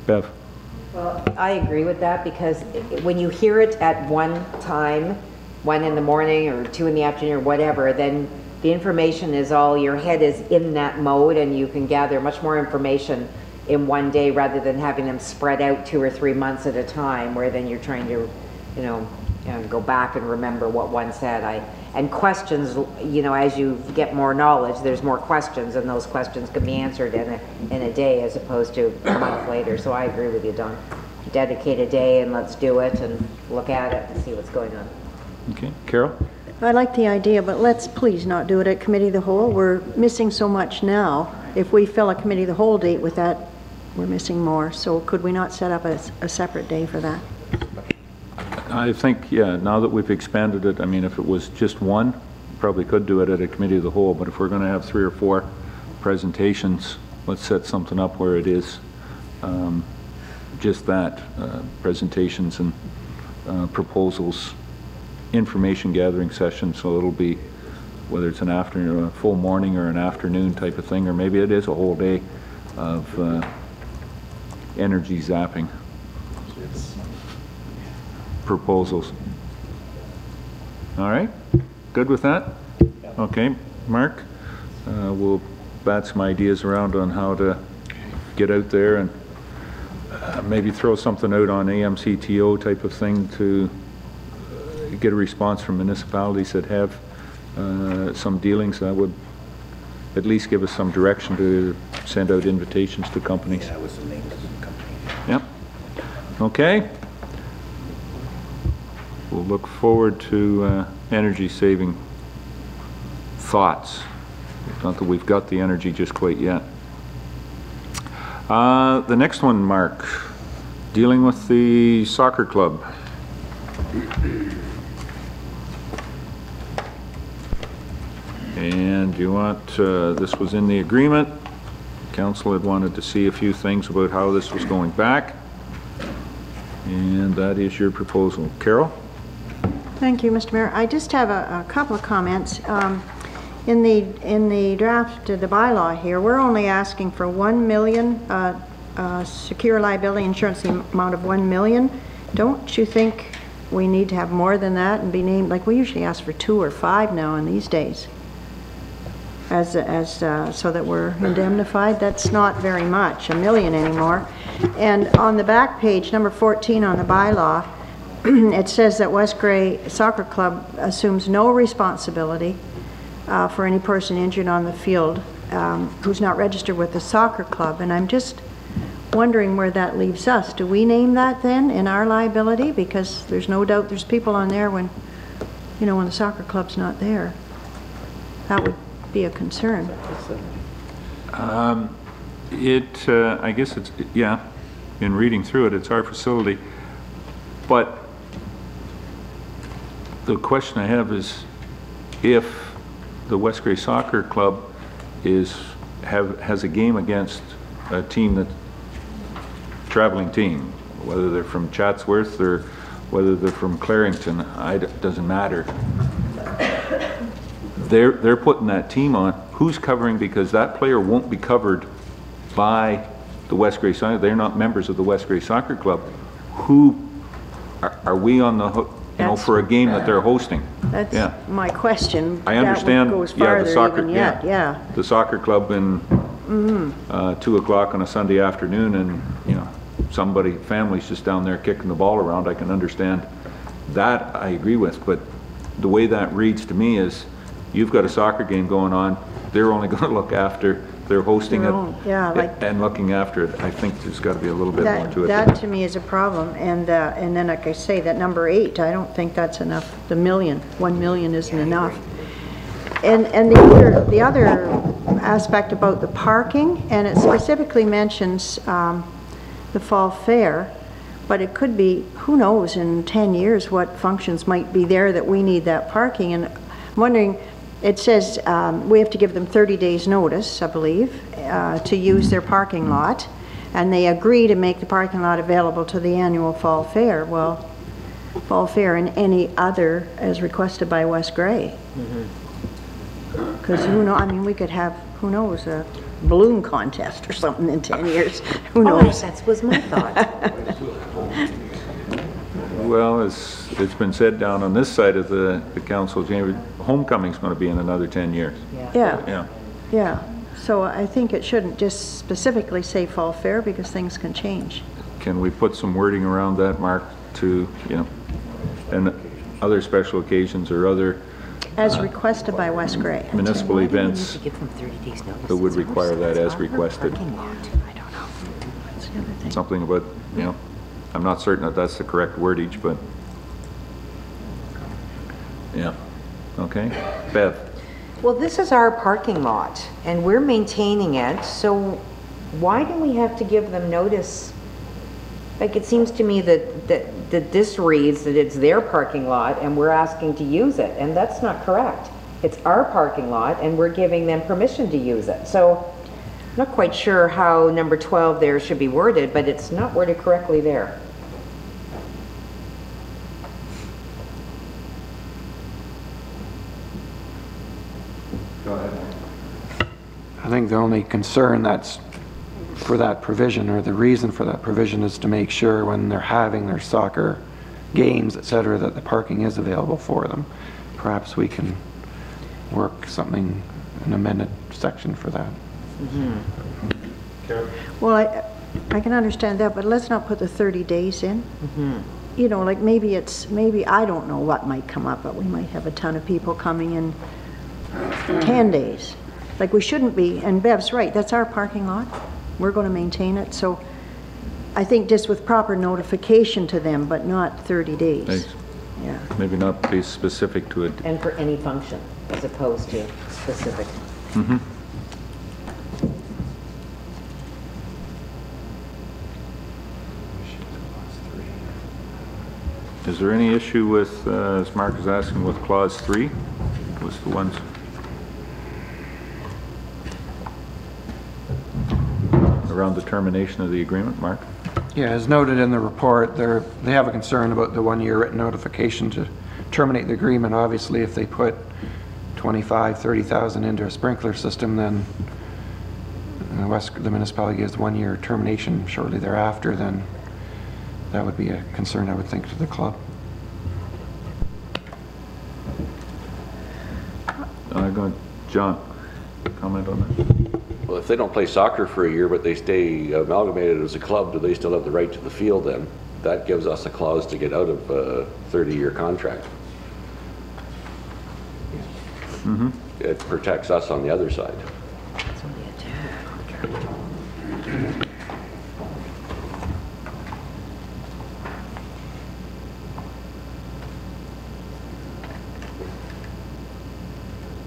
Bev. Well, I agree with that, because when you hear it at one time, 1 in the morning or 2 in the afternoon or whatever, then the information is all, your head is in that mode, and you can gather much more information in one day rather than having them spread out 2 or 3 months at a time, where then you're trying to, you know, go back and remember what one said. And questions, you know, as you get more knowledge, there's more questions, and those questions can be answered in a day as opposed to a month later. So I agree with you, Don. Dedicate a day and let's do it and look at it and see what's going on. Okay, Carol? I like the idea, but let's please not do it at Committee of the Whole. We're missing so much now. If we fill a Committee of the Whole date with that, we're missing more. So could we not set up a separate day for that? I think, yeah, now that we've expanded it, I mean, if it was just one, probably could do it at a Committee of the Whole, but if we're going to have 3 or 4 presentations, let's set something up where it is just that, presentations and proposals, information gathering session, so it'll be whether it's an afternoon, a full morning or an afternoon type of thing, or maybe it is a whole day of energy zapping proposals. All right, good with that? Okay, Mark, we'll bat some ideas around on how to get out there and maybe throw something out on AMCTO type of thing to get a response from municipalities that have some dealings. That would at least give us some direction to send out invitations to companies. That was the name of the company. Yep. Okay. We'll look forward to energy saving thoughts. Not that we've got the energy just quite yet. The next one, Mark, dealing with the soccer club. And you want, this was in the agreement. Council had wanted to see a few things about how this was going back. And that is your proposal. Carol? Thank you, Mr. Mayor. I just have a couple of comments. In the draft of the bylaw here, we're only asking for 1 million secure liability insurance, the amount of 1 million. Don't you think we need to have more than that and be named, like we usually ask for 2 or 5 now in these days, so that we're indemnified? That's not very much, 1 million anymore. And on the back page, number 14 on the bylaw, it says that West Grey Soccer Club assumes no responsibility for any person injured on the field who's not registered with the soccer club. And I'm just wondering where that leaves us. Do we name that then in our liability? Because there's no doubt there's people on there when, you know, when the soccer club's not there. That would be a concern. I guess it's, yeah, in reading through it, it's our facility. But the question I have is, if the West Grey Soccer Club has a game against a team that traveling team, whether they're from Chatsworth or whether they're from Clarington, it doesn't matter. They're putting that team on. Who's covering? Because that player won't be covered by the West Grey Soccer. They're not members of the West Grey Soccer Club. Who are we on the hook? You know, for a game that they're hosting. That's my question. I understand. That goes farther the soccer. even yet. Yeah. The soccer club in 2 o'clock on a Sunday afternoon, and you know, family's just down there kicking the ball around. I can understand that. I agree with, but the way that reads to me is, you've got a soccer game going on. They're only going to look after. They're hosting it, and looking after it. I think there's got to be a little bit more to it. That to me is a problem, and then like I say, that number 8, I don't think that's enough. The 1 million isn't enough. And the other aspect about the parking, and it specifically mentions the fall fair, but it could be, who knows, in 10 years what functions might be there that we need that parking. And I'm wondering, it says we have to give them 30 days notice, I believe, to use their parking lot, and they agree to make the parking lot available to the annual fall fair. Well, fall fair and any other as requested by West Grey. Because who knows, I mean, we could have, who knows, a balloon contest or something in 10 years. Who knows? That was my thought. Well, it's been said down on this side of the council, homecoming's going to be in another 10 years. Yeah. So I think it shouldn't just specifically say fall fair, because things can change. Can we put some wording around that, Mark, to, you know, and other special occasions or other as requested by West Grey municipal events that would require that as requested? I don't know. That's the other thing. Something about, you know, I'm not certain that that's the correct wordage, but yeah. Okay. Bev. Well, this is our parking lot, and we're maintaining it, so why do we have to give them notice? Like, it seems to me that this reads that it's their parking lot and we're asking to use it, and that's not correct. It's our parking lot and we're giving them permission to use it. So I'm not quite sure how number 12 there should be worded, but it's not worded correctly there. Go ahead. I think the only concern that's for that provision, or the reason for that provision, is to make sure when they're having their soccer games, et cetera, that the parking is available for them. Perhaps we can work something, an amended section for that. Well, I can understand that, but let's not put the 30 days in. You know, like maybe I don't know what might come up, but we might have a ton of people coming in 10 days. Like we shouldn't be, and Bev's right, that's our parking lot. We're going to maintain it, so I think just with proper notification to them, but not 30 days. Thanks. Yeah. Maybe not be specific to it. And for any function, as opposed to specific. Is there any issue with, as Mark is asking, with clause 3? Was the ones around the termination of the agreement, Mark? Yeah, as noted in the report, they have a concern about the one-year written notification to terminate the agreement. Obviously, if they put 25, 30,000 into a sprinkler system, then the municipality gives 1-year termination shortly thereafter, then that would be a concern, I would think, to the club. John, comment on that? Well, if they don't play soccer for a year, but they stay amalgamated as a club, do they still have the right to the field then? That gives us a clause to get out of a 30-year contract. It protects us on the other side. It's only a 10-year contract.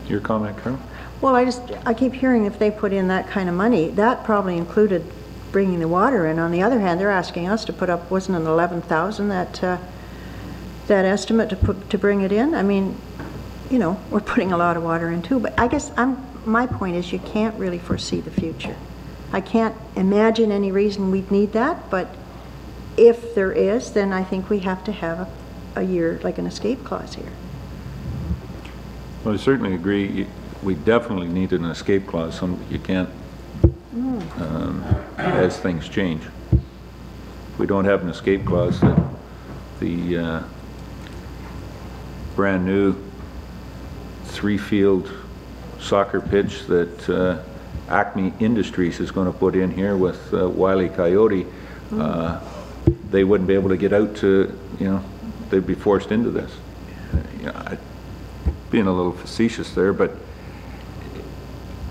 Your comment, Carol? Well, I keep hearing if they put in that kind of money, that probably included bringing the water in. On the other hand, they're asking us to put up, wasn't it 11,000 that estimate to bring it in? I mean, you know, we're putting a lot of water in too, but I guess my point is you can't really foresee the future. I can't imagine any reason we'd need that, but if there is, then I think we have to have a year, like an escape clause here. Well, I certainly agree. We definitely need an escape clause. You can't, as things change. If we don't have an escape clause, that the brand new 3-field soccer pitch that Acme Industries is going to put in here with Wile E. Coyote, they wouldn't be able to get out to, you know, they'd be forced into this. You know, being a little facetious there, but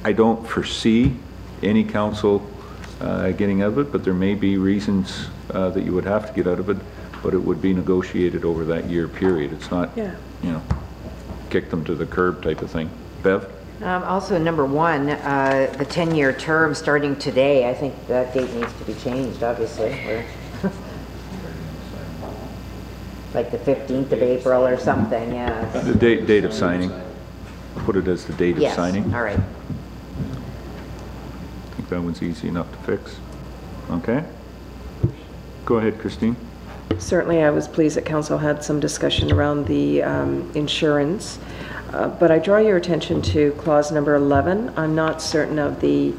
I don't foresee any council getting out of it, but there may be reasons that you would have to get out of it, but it would be negotiated over that year period. It's not, you know, kick them to the curb type of thing. Bev? Also, number 1, the 10-year term starting today, I think that date needs to be changed, obviously. Like the 15th of April or something, yeah. The date of signing. Put it as the date of signing. All right. I think that one's easy enough to fix. Okay. Go ahead, Christine. Certainly, I was pleased that council had some discussion around the insurance, but I draw your attention to clause number 11. I'm not certain of the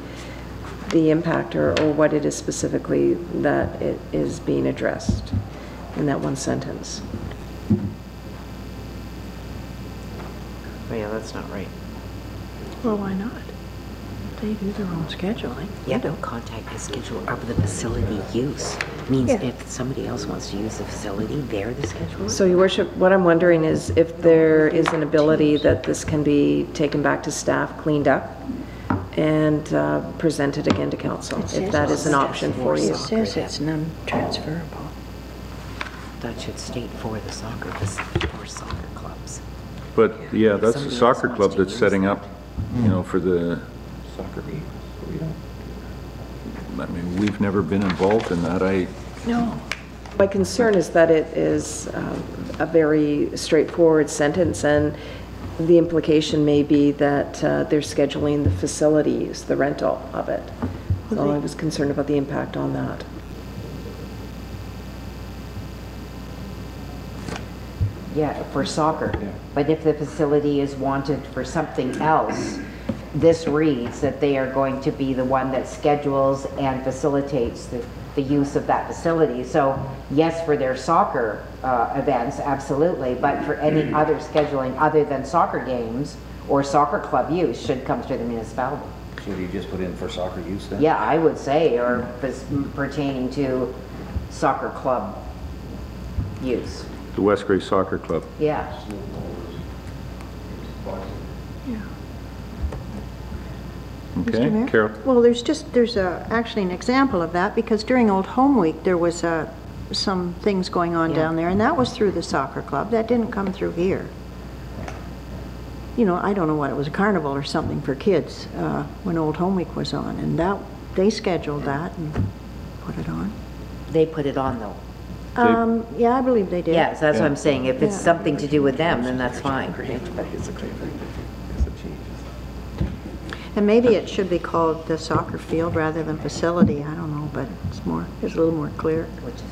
impact or what it is specifically that it is being addressed in that one sentence. Oh yeah, that's not right. Well, why not? They do their own scheduling. Yeah, no contact the schedule of the facility use. Means if somebody else wants to use the facility, they're the scheduler. So, Your Worship, what I'm wondering is if there is an ability that this can be taken back to staff, cleaned up, and presented again to council, if that is an option for you. It says it's non-transferable. That should state for the soccer clubs. But yeah, that's a soccer club that's setting up, you know, for the soccer game. I mean, we've never been involved in that. No. My concern is that it is a very straightforward sentence, and the implication may be that they're scheduling the facility use, the rental of it. So I was concerned about the impact on that. Yeah, for soccer. But if the facility is wanted for something else, this reads that they are going to be the one that schedules and facilitates the use of that facility. So yes, for their soccer events, absolutely, but for any other scheduling other than soccer games or soccer club use should come through the municipality. So do you just put in for soccer use then? Yeah, I would say, or pertaining to soccer club use. The West Grey Soccer Club. Yeah. Okay, Mr. Mayor? Carol? Well, there's actually an example of that, because during Old Home Week, there was some things going on down there, and that was through the soccer club. That didn't come through here. You know, I don't know what, it was a carnival or something for kids when Old Home Week was on, and they scheduled that and put it on. They put it on though. Yeah, I believe they did. Yeah, so that's what I'm saying. If it's something to do with them, then that's fine. And maybe it should be called the soccer field rather than facility, I don't know, but it's a little more clear. Which is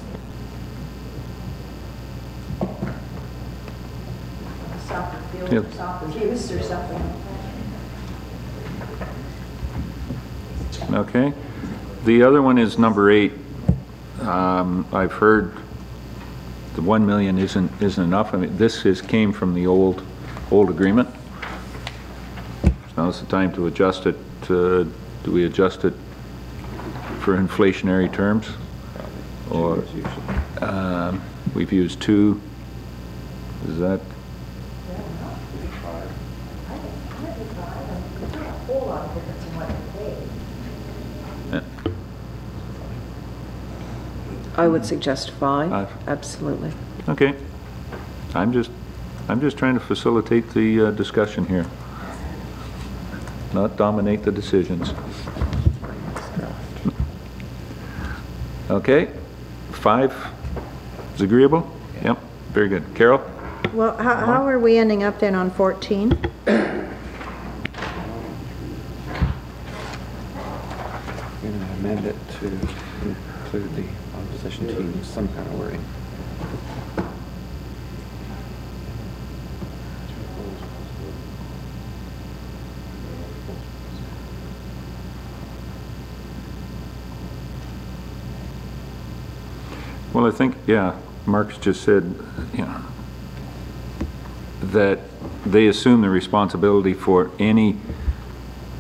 Soccer field Yep. or soccer use or something. Okay. The other one is number 8. I've heard the 1 million isn't enough. I mean, this came from the old agreement. Now's the time to adjust it. Do we adjust it for inflationary terms? Or we've used 2. Is that? I would suggest 5. 5. Absolutely. Okay. I'm just trying to facilitate the discussion here, not dominate the decisions. Okay. 5 is agreeable? Yep. Very good. Carol? Well, how are we ending up then on 14? Going to amend it to include the opposition team, some kind of wording. Well, I think, yeah, Mark's just said, you know, that they assume the responsibility for any,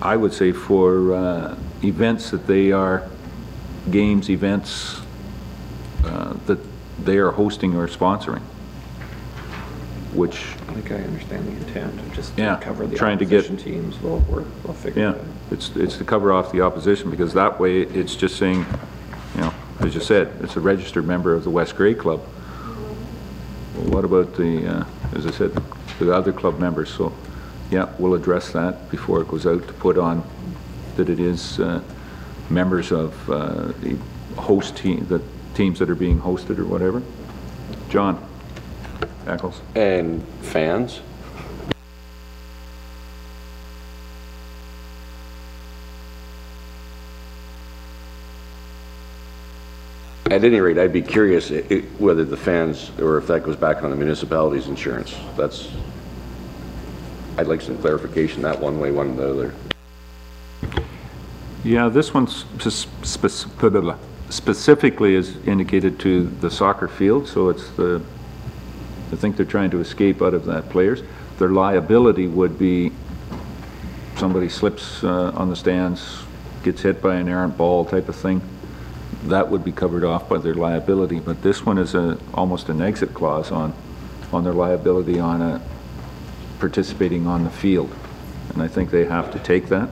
I would say, for events that they are, games, events that they are hosting or sponsoring, which... I think I understand the intent of just yeah, cover the trying opposition to get, teams. We'll figure it out. It's to cover off the opposition, because that way it's just saying, you know, as you said, it's a registered member of the West Grey Club. Well, what about the, as I said, the other club members? So, yeah, we'll address that before it goes out to put on that it is members of the host team, the teams that are being hosted or whatever. John Eccles. And fans? At any rate, I'd be curious whether the fans, or if that goes back on the municipality's insurance. I'd like some clarification that one way, one the other. Yeah, this one's specifically is indicated to the soccer field, so it's I think they're trying to escape out of that, players. Their liability would be somebody slips on the stands, gets hit by an errant ball type of thing. That would be covered off by their liability, but this one is almost an exit clause on their liability on participating on the field, and I think they have to take that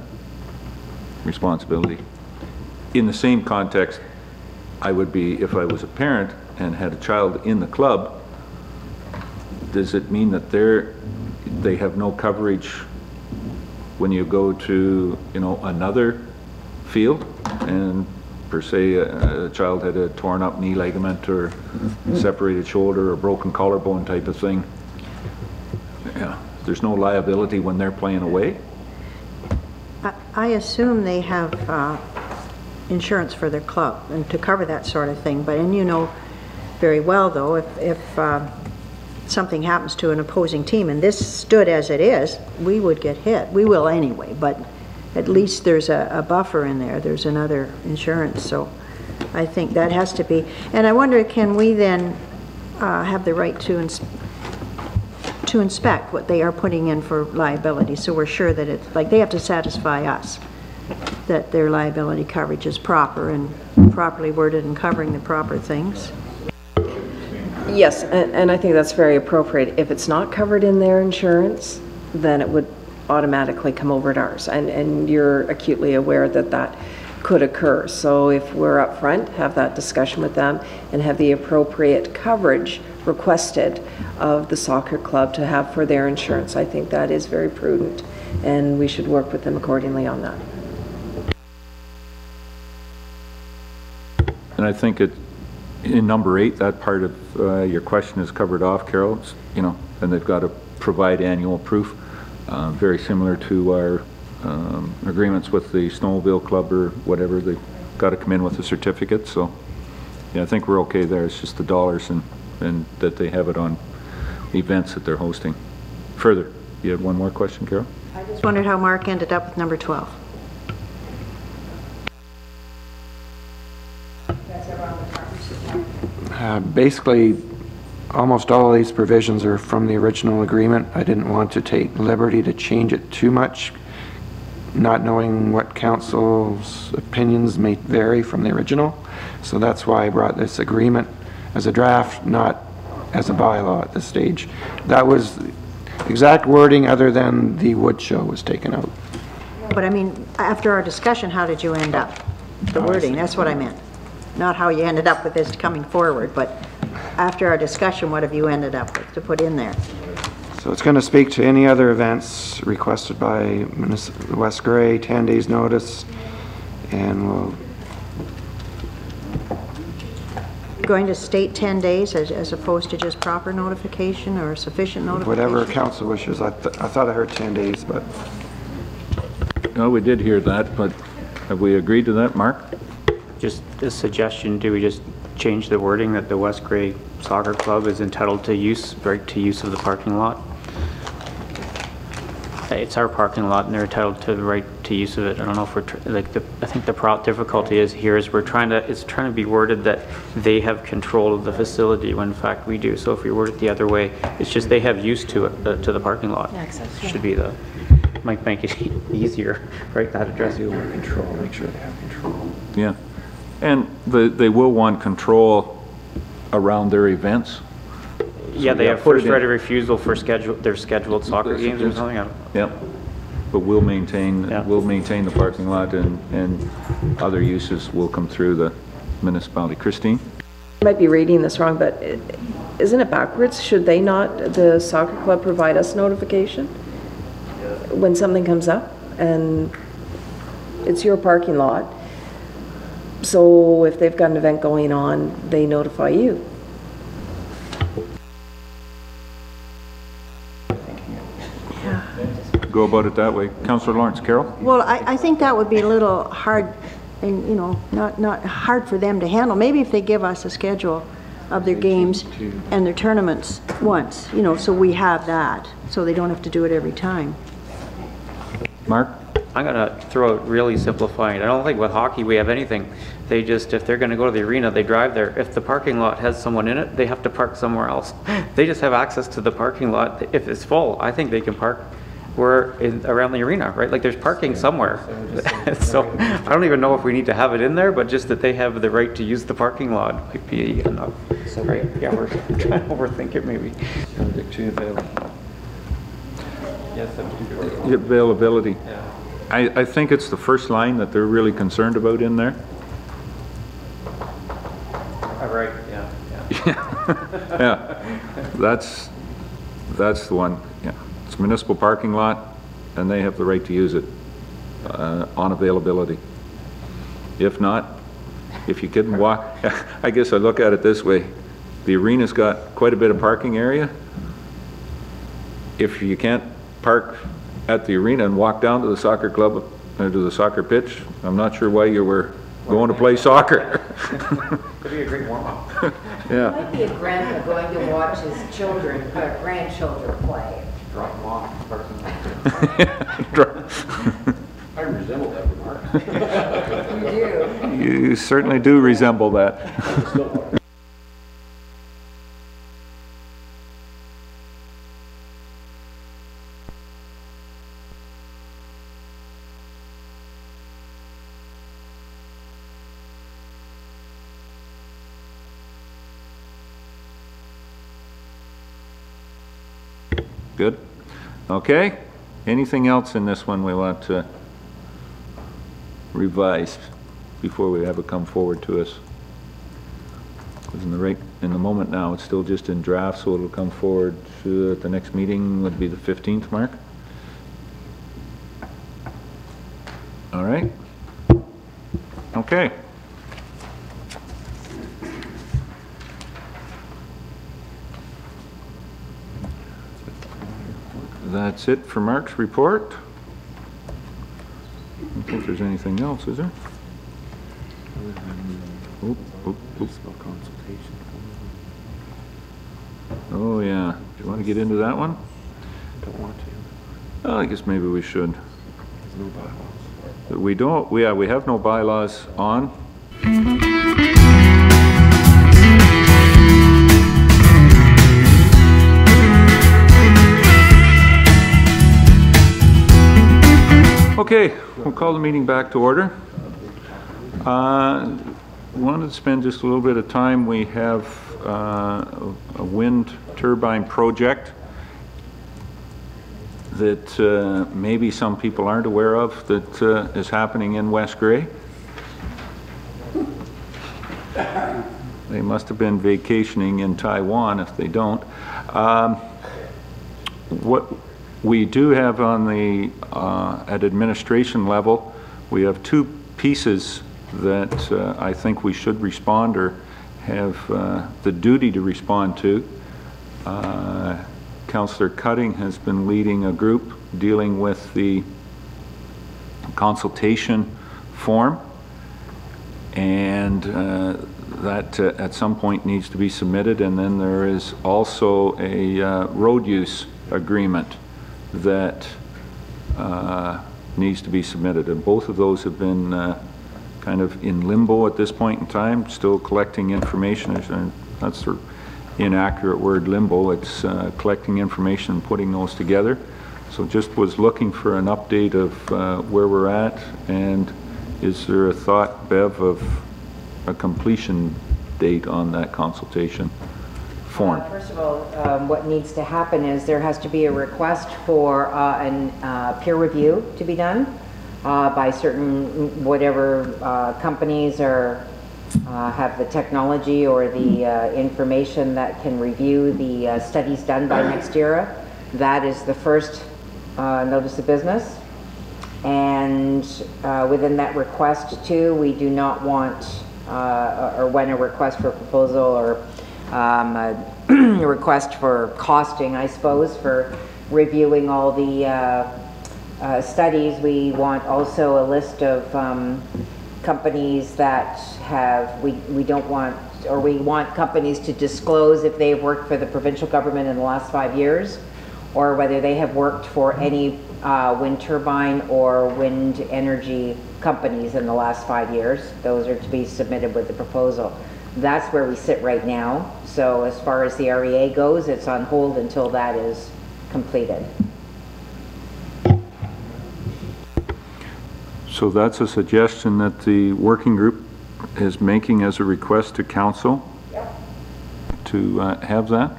responsibility. In the same context, I would be, if I was a parent and had a child in the club, does it mean that they have no coverage when you go to, you know, another field and per se a child had a torn up knee ligament or separated shoulder or broken collarbone type of thing? Yeah, there's no liability when they're playing away? I assume they have insurance for their club and to cover that sort of thing, but, and you know very well though, if something happens to an opposing team and this stood as it is, we would get hit. We will anyway, but at least there's a buffer in there, there's another insurance, so I think that has to be. And I wonder, can we then have the right to inspect what they are putting in for liability, so we're sure that it's, like, they have to satisfy us that their liability coverage is proper and properly worded and covering the proper things. Yes, and I think that's very appropriate. If it's not covered in their insurance, then it would automatically come over to ours, and you're acutely aware that that could occur. So if we're up front, have that discussion with them and have the appropriate coverage requested of the soccer club to have for their insurance, I think that is very prudent, and we should work with them accordingly on that. And I think in number 8, that part of your question is covered off, Carol. It's, you know, and they've got to provide annual proof, very similar to our agreements with the snowmobile club or whatever. They've got to come in with a certificate. So yeah, I think we're okay there. It's just the dollars and that they have it on events that they're hosting. Further, you had one more question, Carol? I just wondered how Mark ended up with number 12. Basically, almost all of these provisions are from the original agreement. I didn't want to take liberty to change it too much, not knowing what council's opinions may vary from the original. So that's why I brought this agreement as a draft, not as a bylaw at this stage. That was exact wording other than the wood show was taken out. But I mean, after our discussion, how did you end up? The wording, that's what I meant. Not how you ended up with this coming forward, but after our discussion, what have you ended up with to put in there? So it's going to speak to any other events requested by West Grey, 10 days notice, and we'll... Going to state 10 days as opposed to just proper notification or sufficient notification? Whatever council wishes. I thought I heard 10 days, but... No, we did hear that, but have we agreed to that, Mark? Just a suggestion, do we just change the wording that the West Grey Soccer Club is entitled to right to use of the parking lot? It's our parking lot and they're entitled to the right to use of it. I don't know if we're, I think the difficulty is here is it's trying to be worded that they have control of the facility when in fact we do. So if we word it the other way, it's just they have use to it, to the parking lot. Access. Should be might make it easier, right? That address control, make sure they have control. Yeah. And they will want control around their events. Yeah, they have first right of refusal for their scheduled soccer games or something. Yeah, but we'll maintain the parking lot, and other uses will come through the municipality. Christine? I might be reading this wrong, but isn't it backwards? Should they not, the soccer club, provide us notification when something comes up and it's your parking lot? So if they've got an event going on, they notify you. Go about it that way. Councillor Lawrence. Carol? Well, I think that would be a little hard, and you know, not hard for them to handle. Maybe if they give us a schedule of their games and their tournaments once, you know, so we have that, so they don't have to do it every time. Mark? I'm gonna throw it really simplifying. I don't think with hockey we have anything. They just, if they're gonna go to the arena, they drive there. If the parking lot has someone in it, they have to park somewhere else. They just have access to the parking lot. If it's full, I think they can park around the arena, right? Like there's parking somewhere. So I don't even know if we need to have it in there, but just that they have the right to use the parking lot might be enough. Right? Yeah, we're trying to overthink it maybe. Subject to availability. Yes, availability. Yeah. I think it's the first line that they're really concerned about in there. Right, yeah. Yeah, that's the one. Yeah, it's municipal parking lot, and they have the right to use it on availability. If not, if you couldn't walk, I guess I look at it this way: the arena's got quite a bit of parking area. If you can't park at the arena and walk down to the soccer club, to the soccer pitch, I'm not sure why you were going to play soccer. Could be a great warm-up. Yeah. It might be a grandpa going to watch his children, or grandchildren play. Drop them off. I do. You certainly do resemble that. Good. Okay. Anything else in this one we want to revise before we have it come forward to us? Because in the moment now, it's still just in draft, so it'll come forward to, at the next meeting would be the 15th, Mark? All right. Okay. That's it for Mark's report. I don't think there's anything else, is there? Oop, oop, oop. Oh, yeah. Do you want to get into that one? Don't want to. Well, I guess maybe we should. There's no bylaws. We don't, yeah, we have no bylaws on. Okay, we'll call the meeting back to order. Wanted to spend just a little bit of time. We have a wind turbine project that maybe some people aren't aware of that is happening in West Grey. They must have been vacationing in Taiwan if they don't. What we do have on the at administration level, we have two pieces that I think we should respond or have the duty to respond to. Councillor Cutting has been leading a group dealing with the consultation form, and that at some point needs to be submitted, and then there is also a road use agreement that needs to be submitted, and both of those have been kind of in limbo at this point in time, still collecting information. That's the inaccurate word, limbo. It's collecting information and putting those together. So just was looking for an update of where we're at, and is there a thought, Bev, of a completion date on that consultation form? First of all, what needs to happen is there has to be a request for a peer review to be done by certain whatever companies are have the technology or the information that can review the studies done by NextEra. That is the first notice of business. And within that request too, we do not want, or when a request for proposal or a request for costing, I suppose, for reviewing all the studies, we want also a list of companies that have, we don't want, or we want companies to disclose if they've worked for the provincial government in the last 5 years, or whether they have worked for any wind turbine or wind energy companies in the last 5 years. Those are to be submitted with the proposal. That's where we sit right now. So as far as the REA goes, it's on hold until that is completed. So that's a suggestion that the working group is making as a request to council. Yep. To have that.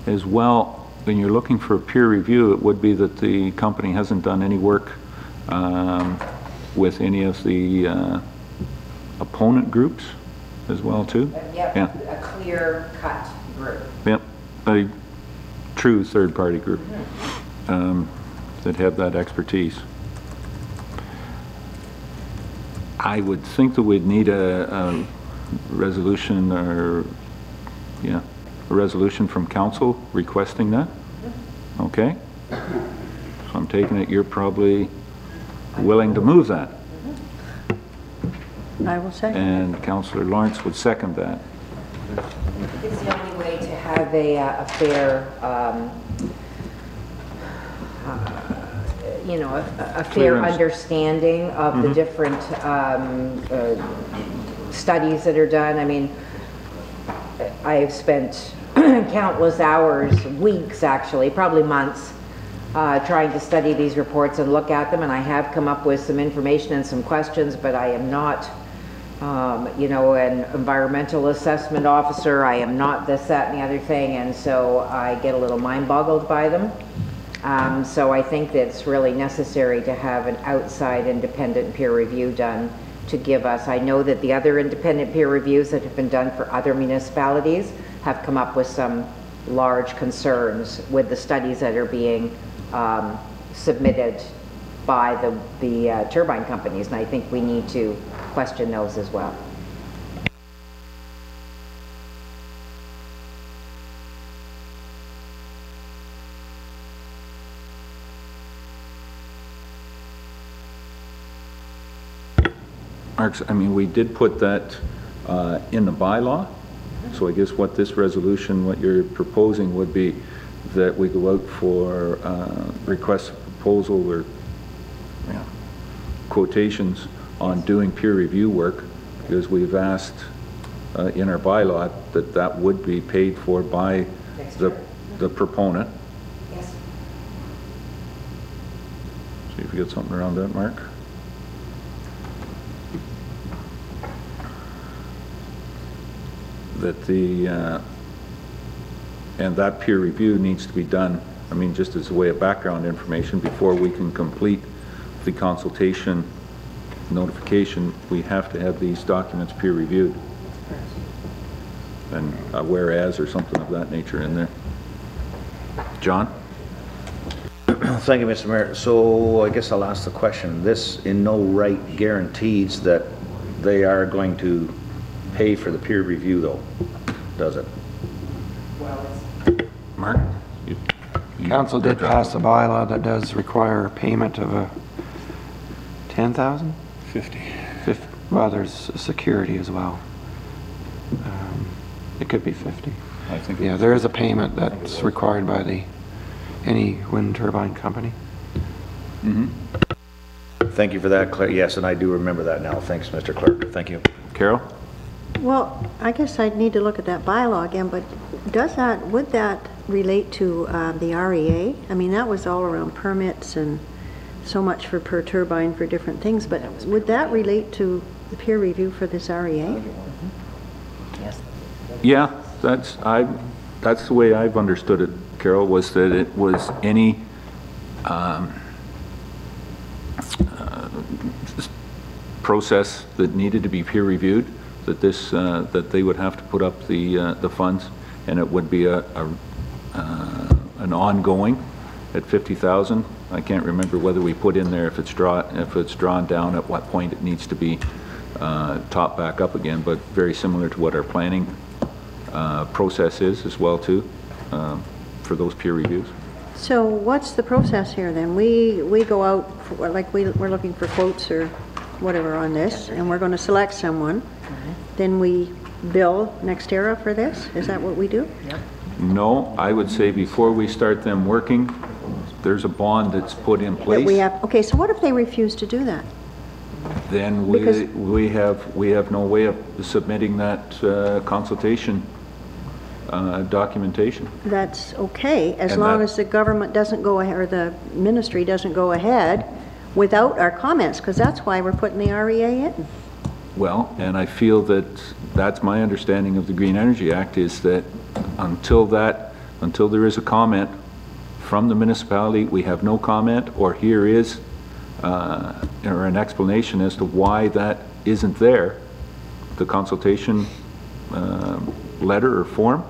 As well, when you're looking for a peer review, it would be that the company hasn't done any work with any of the opponent groups as well too. Yep, yeah. A clear-cut group. Yep, a true third-party group that have that expertise. I would think that we'd need a resolution, or yeah, a resolution from council requesting that. Okay, so I'm taking it you're probably willing to move that. I will second. And Councillor Lawrence would second that. It's the only way to have a fair, you know, a fair Clearance. understanding of the different studies that are done. I mean, I have spent countless hours, weeks actually, probably months, trying to study these reports and look at them, and I have come up with some information and some questions, but I am not, you know, an environmental assessment officer. I am not this, that, and the other thing, and so I get a little mind-boggled by them. So I think that it's really necessary to have an outside independent peer review done to give us. I know that the other independent peer reviews that have been done for other municipalities have come up with some large concerns with the studies that are being submitted by the turbine companies, and I think we need to question those as well. Marks, I mean, we did put that in the bylaw, so I guess what this resolution, what you're proposing would be that we go out for requests for proposal or quotations on doing peer review work, because we've asked in our bylaw that that would be paid for by the proponent. Yes. See if we get something around that, Mark. That the, and that peer review needs to be done, I mean, just as a way of background information, before we can complete the consultation notification, we have to have these documents peer reviewed. And a whereas or something of that nature in there. John? Thank you, Mr. Mayor. So I guess I'll ask the question. This in no right guarantees that they are going to pay for the peer review, though, does it? Mark? Council did pass a bylaw that does require a payment of a 10,000? 50. Well, there's security as well. It could be 50. I think. Yeah, there is a payment that's required by any wind turbine company. Mm-hmm. Thank you for that, Claire. Yes, and I do remember that now. Thanks, Mr. Clerk. Thank you. Carol? Well, I guess I'd need to look at that bylaw again, but would that relate to the REA? I mean, that was all around permits and so much for per turbine for different things, but would that relate to the peer review for this REA? Yes. Yeah, that's the way I've understood it, Carol, was that it was any process that needed to be peer reviewed, that this that they would have to put up the funds, and it would be an ongoing at 50,000. I can't remember whether we put in there if it's drawn down at what point it needs to be topped back up again, but very similar to what our planning process is as well too for those peer reviews. So what's the process here then? We go out, for, like we're looking for quotes or whatever on this, and we're going to select someone. Then we bill NextEra for this? Is that what we do? Yep. No, I would say before we start them working, there's a bond that's put in place. That we have, okay, so what if they refuse to do that? Then we have no way of submitting that consultation documentation. That's okay, as And long that- as the government doesn't go ahead, or the ministry doesn't go ahead without our comments, because that's why we're putting the REA in. Well, and I feel that that's my understanding of the Green Energy Act, is that until there is a comment from the municipality, we have no comment, or here is or an explanation as to why that isn't there, the consultation letter or form,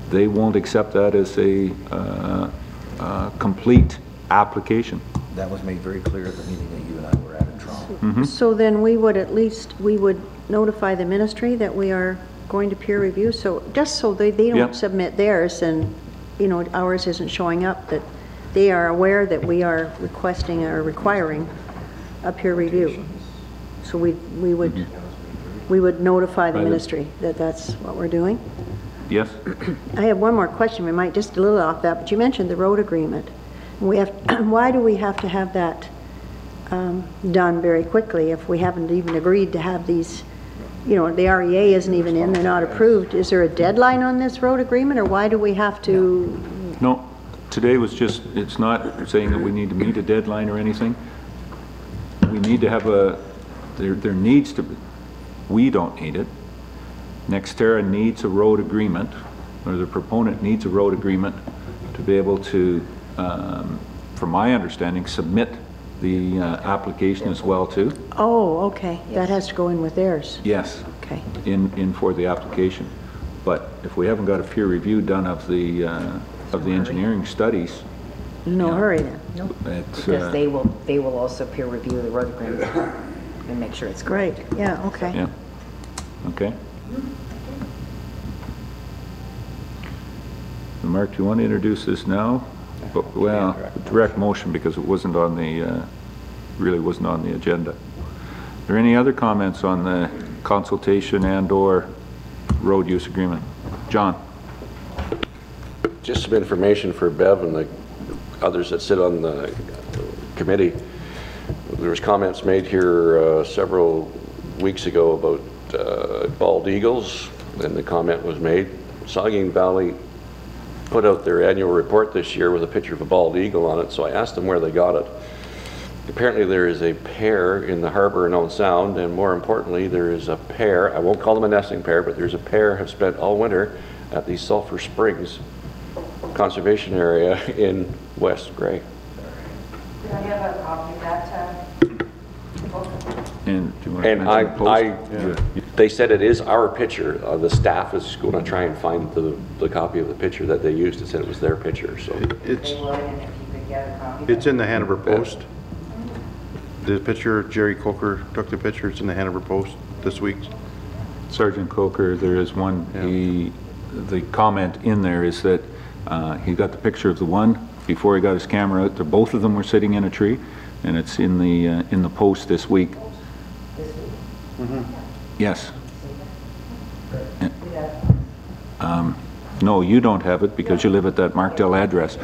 they won't accept that as a complete application. That was made very clear at the meeting that you and I were at in Toronto. Mm-hmm. So then we would notify the ministry that we are going to peer review, so just so they don't Yep. submit theirs and, you know, ours isn't showing up, that they are aware that we are requesting or requiring a peer review. So we would notify the ministry that that's what we're doing. Yes? I have one more question. We might just a little off that, but you mentioned the road agreement. We have, why do we have to have that done very quickly if we haven't even agreed to have these, you know, the REA isn't even in, they're not approved. Is there a deadline on this road agreement, or why do we have to? No, today was just, it's not saying that we need to meet a deadline or anything. We need to have a, there needs to be, we don't need it. Nextera needs a road agreement, or the proponent needs a road agreement to be able to, from my understanding, submit the application as well too. Oh, okay. That has to go in with theirs. Yes. Okay. In for the application. But if we haven't got a peer review done of the engineering studies, no hurry then. No, because they will also peer review the road agreement and make sure it's great. Yeah. Okay. Yeah. Okay. Mark, do you want to introduce this now? But, well, direct motion, because it wasn't on the, really wasn't on the agenda. Are there any other comments on the consultation and/or road use agreement? John. Just some information for Bev and the others that sit on the committee. There was comments made here several weeks ago about bald eagles, and the comment was made. Saugeen Valley put out their annual report this year with a picture of a bald eagle on it, so I asked them where they got it. Apparently there is a pair in the harbor in Owen Sound, and more importantly there is a pair, I won't call them a nesting pair, but there's a pair have spent all winter at the Sulphur Springs conservation area in West Grey. Could I have a copy of that? And, do you want and they said it is our picture. The staff is going to try and find the copy of the picture that they used. It said it was their picture. So it's in the Hanover Post. The picture, Jerry Coker took the picture. It's in the Hanover Post this week. Sergeant Coker, there is one. Yeah. The comment in there is that he got the picture of the one before he got his camera out. Both of them were sitting in a tree, and it's in the Post this week. Yes. No, you don't have it because you live at that Markdale address.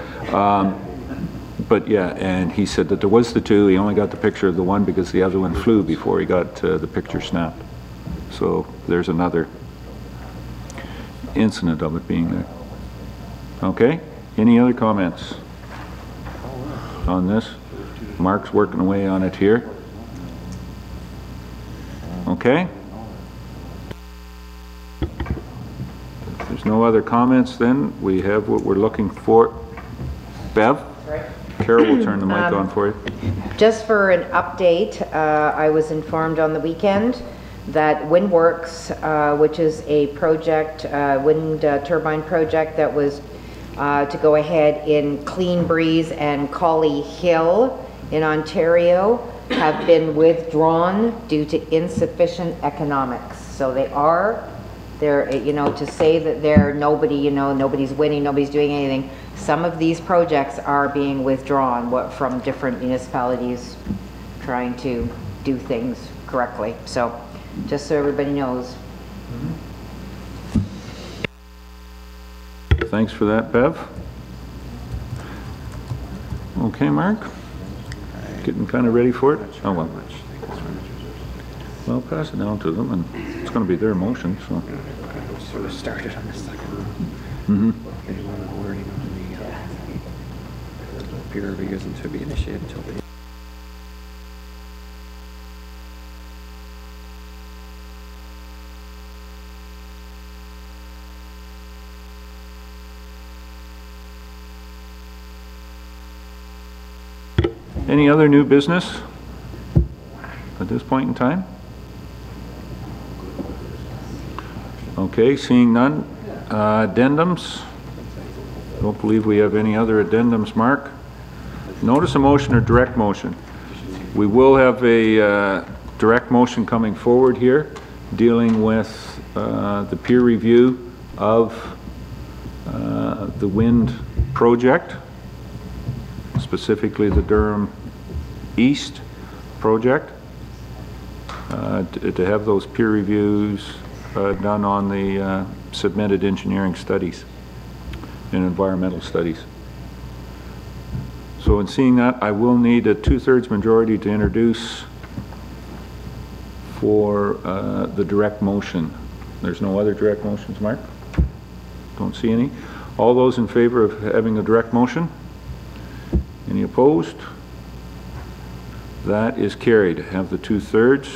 But yeah, and he said that there was the two. He only got the picture of the one because the other one flew before he got the picture snapped. So there's another incident of it being there. Okay, any other comments on this? Mark's working away on it here. Okay. If there's no other comments, then we have what we're looking for. Bev? Carol will turn the mic on for you. Just for an update, I was informed on the weekend that WindWorks, which is a project, wind turbine project that was to go ahead in Clean Breeze and Collie Hill in Ontario, have been withdrawn due to insufficient economics. So they're, you know, to say that they're nobody, you know, nobody's winning, nobody's doing anything. Some of these projects are being withdrawn from different municipalities trying to do things correctly. So just so everybody knows. Thanks for that, Bev. Okay, Mark? Getting kind of ready for it? Oh, well. Well, pass it down to them, and it's going to be their motion, so. Sort of started on the second. Mm-hmm. They want a wording on the peer review isn't to be initiated until the Any other new business at this point in time? Okay, seeing none. Addendums? Don't believe we have any other addendums, Mark. Notice of motion or direct motion? We will have a direct motion coming forward here dealing with the peer review of the wind project, specifically the Durham East project, to have those peer reviews done on the submitted engineering studies and environmental studies. So in seeing that, I will need a 2/3 majority to introduce for the direct motion. There's no other direct motions, Mark? Don't see any. All those in favor of having a direct motion? Any opposed? That is carried. Have the 2/3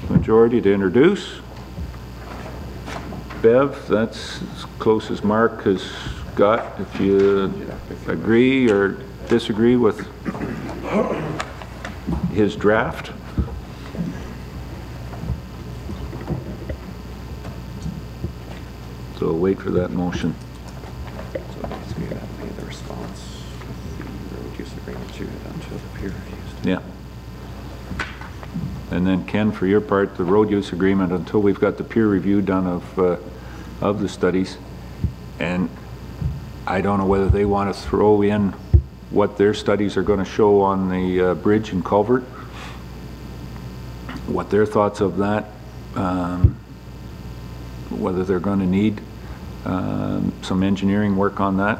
majority to introduce. Bev, that's as close as Mark has got. If you agree or disagree with his draft. So wait for that motion. So basically, that would be the response, the road use agreement you had done to the peer reviews. Yeah. And then Ken, for your part, the road use agreement, until we've got the peer review done of the studies, and I don't know whether they want to throw in what their studies are going to show on the bridge and culvert, what their thoughts of that, whether they're going to need some engineering work on that.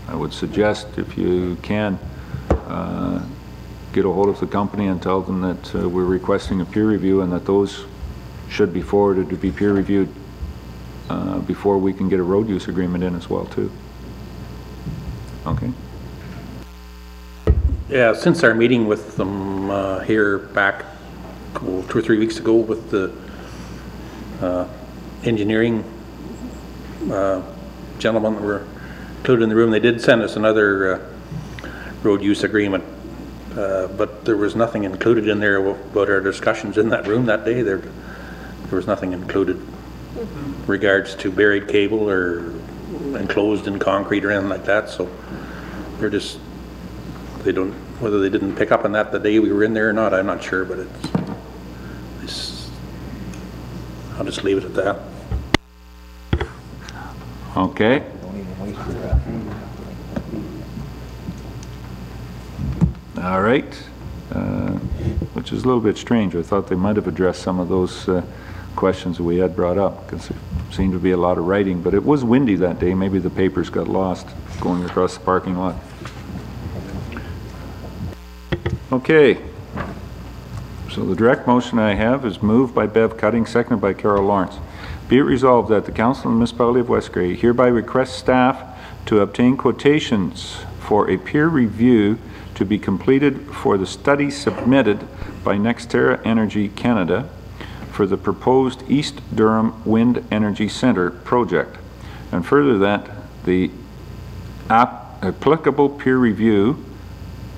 I would suggest, if you can, get a hold of the company and tell them that we're requesting a peer review and that those should be forwarded to be peer reviewed before we can get a road use agreement in as well too. Okay. Yeah, since our meeting with them here back 2 or 3 weeks ago with the engineering gentlemen that were included in the room, they did send us another road use agreement, but there was nothing included in there about our discussions in that room that day. There was nothing included regards to buried cable or enclosed in concrete or anything like that. So they're just, they don't, whether they didn't pick up on that the day we were in there or not, I'm not sure, but it's I'll just leave it at that. Okay. All right. Which is a little bit strange. I thought they might have addressed some of those questions that we had brought up, because there seemed to be a lot of writing, but it was windy that day. Maybe the papers got lost going across the parking lot. Okay. So the direct motion I have is moved by Bev Cutting, seconded by Carol Lawrence. Be it resolved that the Council of the Municipality of West Grey hereby requests staff to obtain quotations for a peer review to be completed for the study submitted by NextEra Energy Canada for the proposed East Durham Wind Energy Centre project, and further that the applicable peer review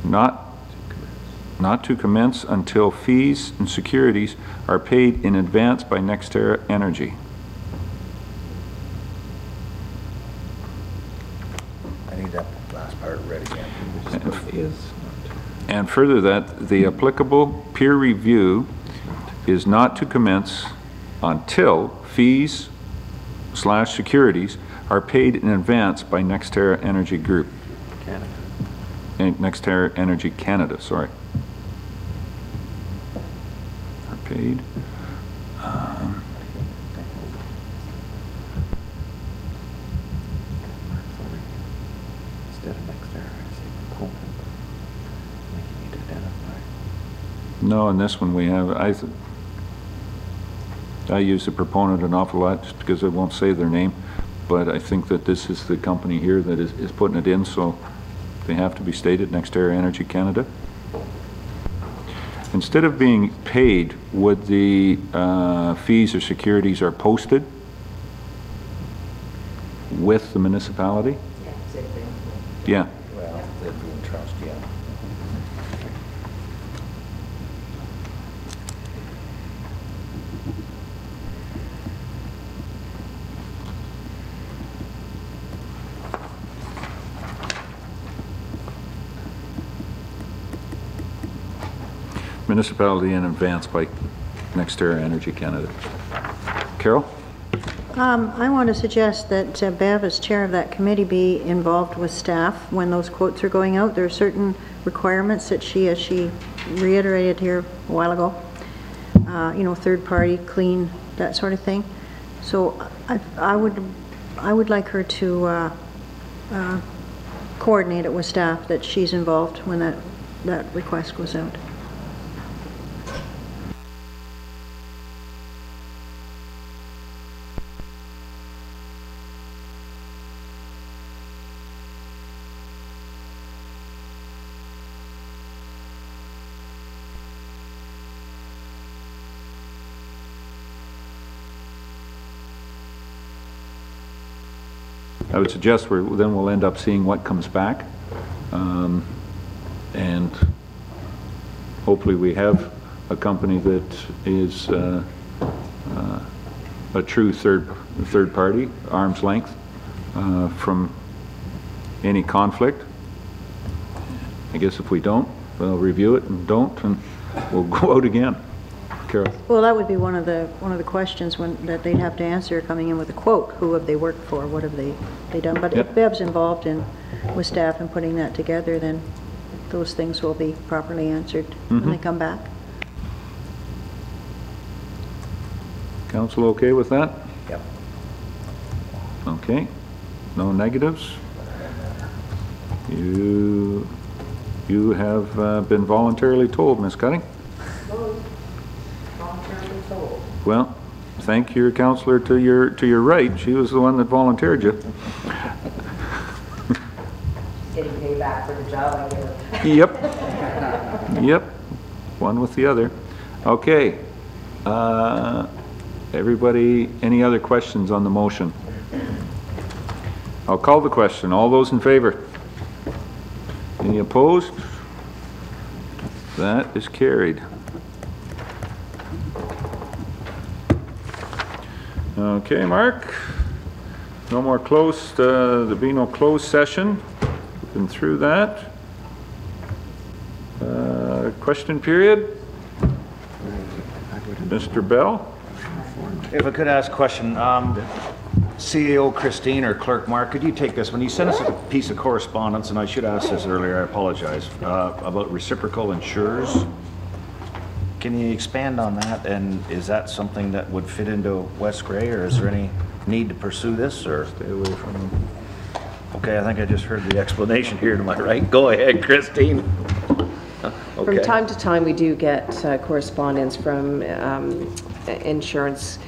not to commence until fees and securities are paid in advance by NextEra Energy. I need that last part read again. And further that the applicable peer review is not to commence until fees / securities are paid in advance by NextEra Energy Group. Canada. NextEra Energy Canada, sorry. Are paid. Instead of NextEra, I say proponent. I think you need to identify. No, in this one we have, I use the proponent an awful lot just because I won't say their name, but I think that this is the company here that is putting it in, so they have to be stated, NextEra Energy Canada. Instead of being paid, would the fees or securities are posted with the municipality? Yeah, same thing. Yeah. Well, they'd be in trust, yeah. Municipality in advance by NextEra Energy Canada. Carol? I want to suggest that Bev, as chair of that committee, be involved with staff when those quotes are going out. There are certain requirements that she, as she reiterated here a while ago, you know, third party, clean, that sort of thing. So I would like her to coordinate it with staff that she's involved when that request goes out. I would suggest then we'll end up seeing what comes back. And hopefully we have a company that is a true third party, arm's length from any conflict. I guess if we don't, we'll review it, and don't, and we'll go out again. Carol. Well, that would be one of the questions that they'd have to answer coming in with a quote. Who have they worked for? What have they done? But if Bev's involved with staff in putting that together, then those things will be properly answered when they come back. Council okay with that? Yep. Okay. No negatives? You have been voluntarily told, Ms. Cutting? Voluntarily told. Well, thank your counselor to your right. She was the one that volunteered you. Getting paid back for the job I did. Yep. Yep. One with the other. Okay. Everybody, any other questions on the motion? I'll call the question. All those in favor? Any opposed? That is carried. Okay, Mark. No more closed, there'll be no closed session. We've been through that. Question period. Mr. Bell. If I could ask a question, CEO Christine or Clerk Mark, could you take this? When you sent us a piece of correspondence, and I should ask this earlier, I apologize, about reciprocal insurers, can you expand on that? And is that something that would fit into West Grey, or is there any need to pursue this, or? Stay away from them. Okay, I think I just heard the explanation here to my right. Go ahead, Christine. Okay. From time to time, we do get correspondence from insurance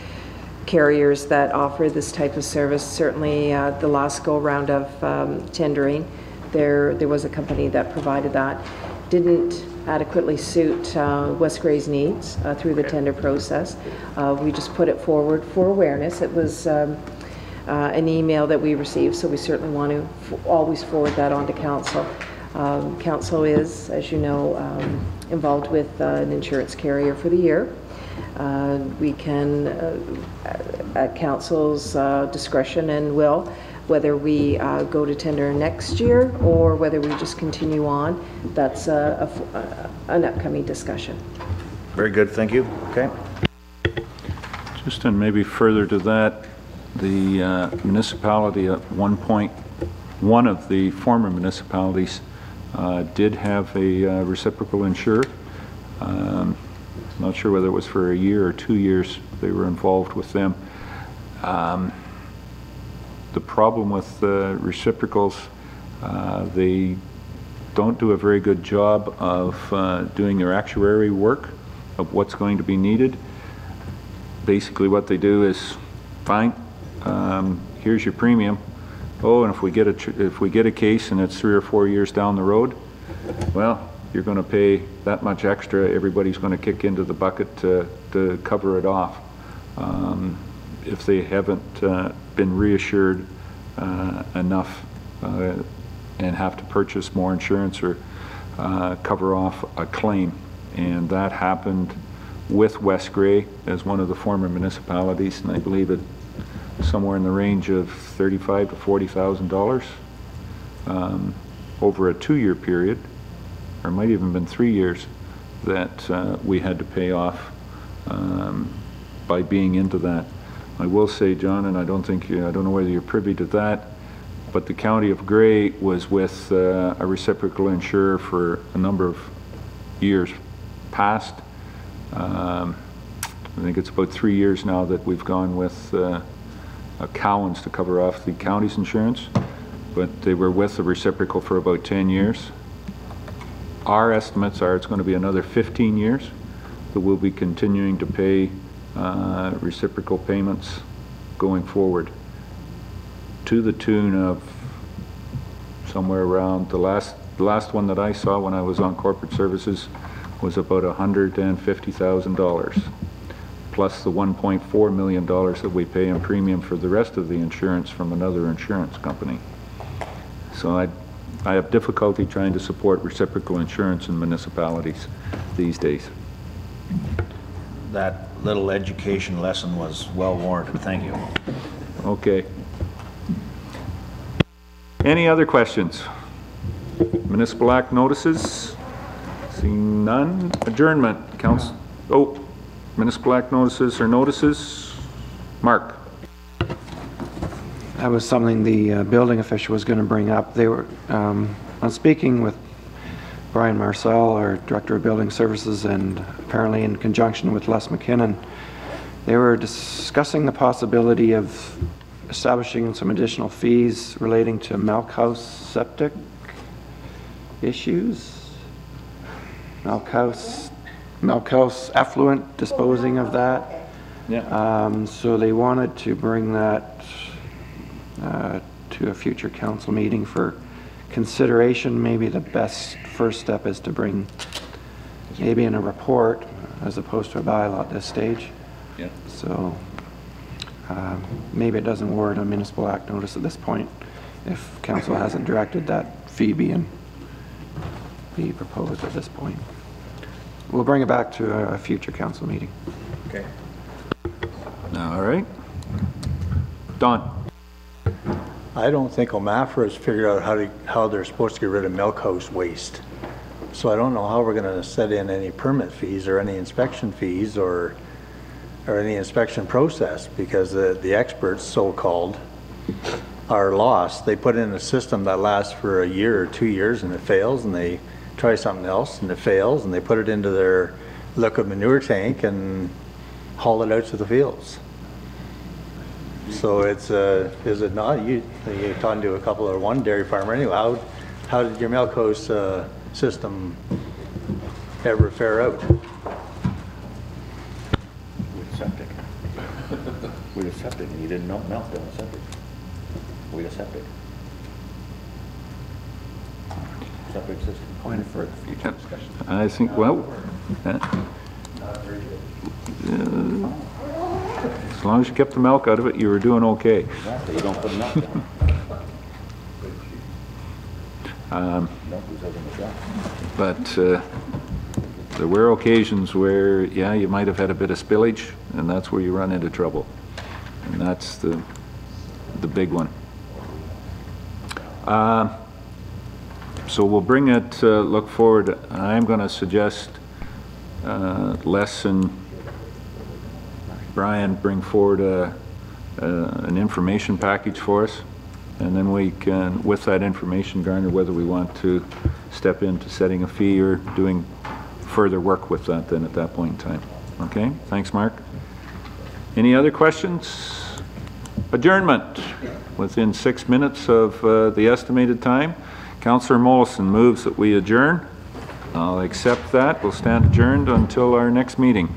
carriers that offer this type of service. Certainly, the last go-round of tendering, there was a company that provided that. Didn't adequately suit West Grey's needs through the tender process. We just put it forward for awareness. It was an email that we received, so we certainly want to always forward that on to council. Council is, as you know, involved with an insurance carrier for the year. We can, at council's discretion and will, whether we go to tender next year or whether we just continue on, that's an upcoming discussion. Very good, thank you. Okay. Just and maybe further to that, the municipality at one point, one of the former municipalities did have a reciprocal insurer. Not sure whether it was for a year or 2 years they were involved with them. The problem with reciprocals, they don't do a very good job of doing their actuary work of what's going to be needed. Basically what they do is, fine, here's your premium. Oh, and if we get a case and it's 3 or 4 years down the road, well, you're going to pay that much extra. Everybody's going to kick into the bucket to cover it off. If they haven't been reassured enough and have to purchase more insurance or cover off a claim. And that happened with West Grey as one of the former municipalities, and I believe it somewhere in the range of $35,000 to $40,000 over a 2-year period, or it might even been 3 years, that we had to pay off by being into that. I will say, John, and I don't know whether you're privy to that, but the County of Grey was with a reciprocal insurer for a number of years past. I think it's about 3 years now that we've gone with Cowans to cover off the county's insurance. but they were with the reciprocal for about 10 years. Our estimates are it's going to be another 15 years that we'll be continuing to pay reciprocal payments going forward, to the tune of somewhere around, the last one that I saw when I was on corporate services was about $150,000, plus the $1.4 million that we pay in premium for the rest of the insurance from another insurance company. So I have difficulty trying to support reciprocal insurance in municipalities these days. That little education lesson was well warranted. Thank you. Okay. Any other questions? Municipal Act notices? Seeing none. Adjournment. Council. Oh, Municipal Act notices or notices? Mark. That was something the building official was going to bring up. They were, on speaking with Brian Marcel, our Director of Building Services, and apparently in conjunction with Les McKinnon, they were discussing the possibility of establishing some additional fees relating to Milk House septic issues. Milk House effluent, disposing of that. Yeah. So they wanted to bring that to a future council meeting for consideration. Maybe the best first step is to bring maybe in a report as opposed to a bylaw at this stage. Yeah. So maybe it doesn't warrant a municipal act notice at this point if council hasn't directed that fee be proposed at this point. We'll bring it back to a future council meeting. Okay. All right. Don. I don't think OMAFRA has figured out how they're supposed to get rid of milk house waste. So I don't know how we're going to set in any permit fees or any inspection fees or any inspection process, because the experts, so-called, are lost. They put in a system that lasts for a year or 2 years and it fails, and they try something else and it fails, and they put it into their liquid manure tank and haul it out to the fields. So it's, is it not? You're talking to a couple or one dairy farmer anyway. How did your milk house system ever fare out? With septic. With a septic, and you didn't melt down the septic. With a septic. Septic system. Point for future discussion. I think, well, as long as you kept the milk out of it, you were doing okay. Exactly, you don't put milk down. Milk was out in the shop. But there were occasions where, yeah, you might have had a bit of spillage, and that's where you run into trouble. And that's the big one. So we'll bring it, look forward. I'm going to suggest Les and Brian bring forward an information package for us, and then we can, with that information, garner whether we want to step into setting a fee or doing further work with that then at that point in time. Okay, thanks, Mark. Any other questions? Adjournment within 6 minutes of the estimated time. Councillor Mollison moves that we adjourn. I'll accept that. We'll stand adjourned until our next meeting.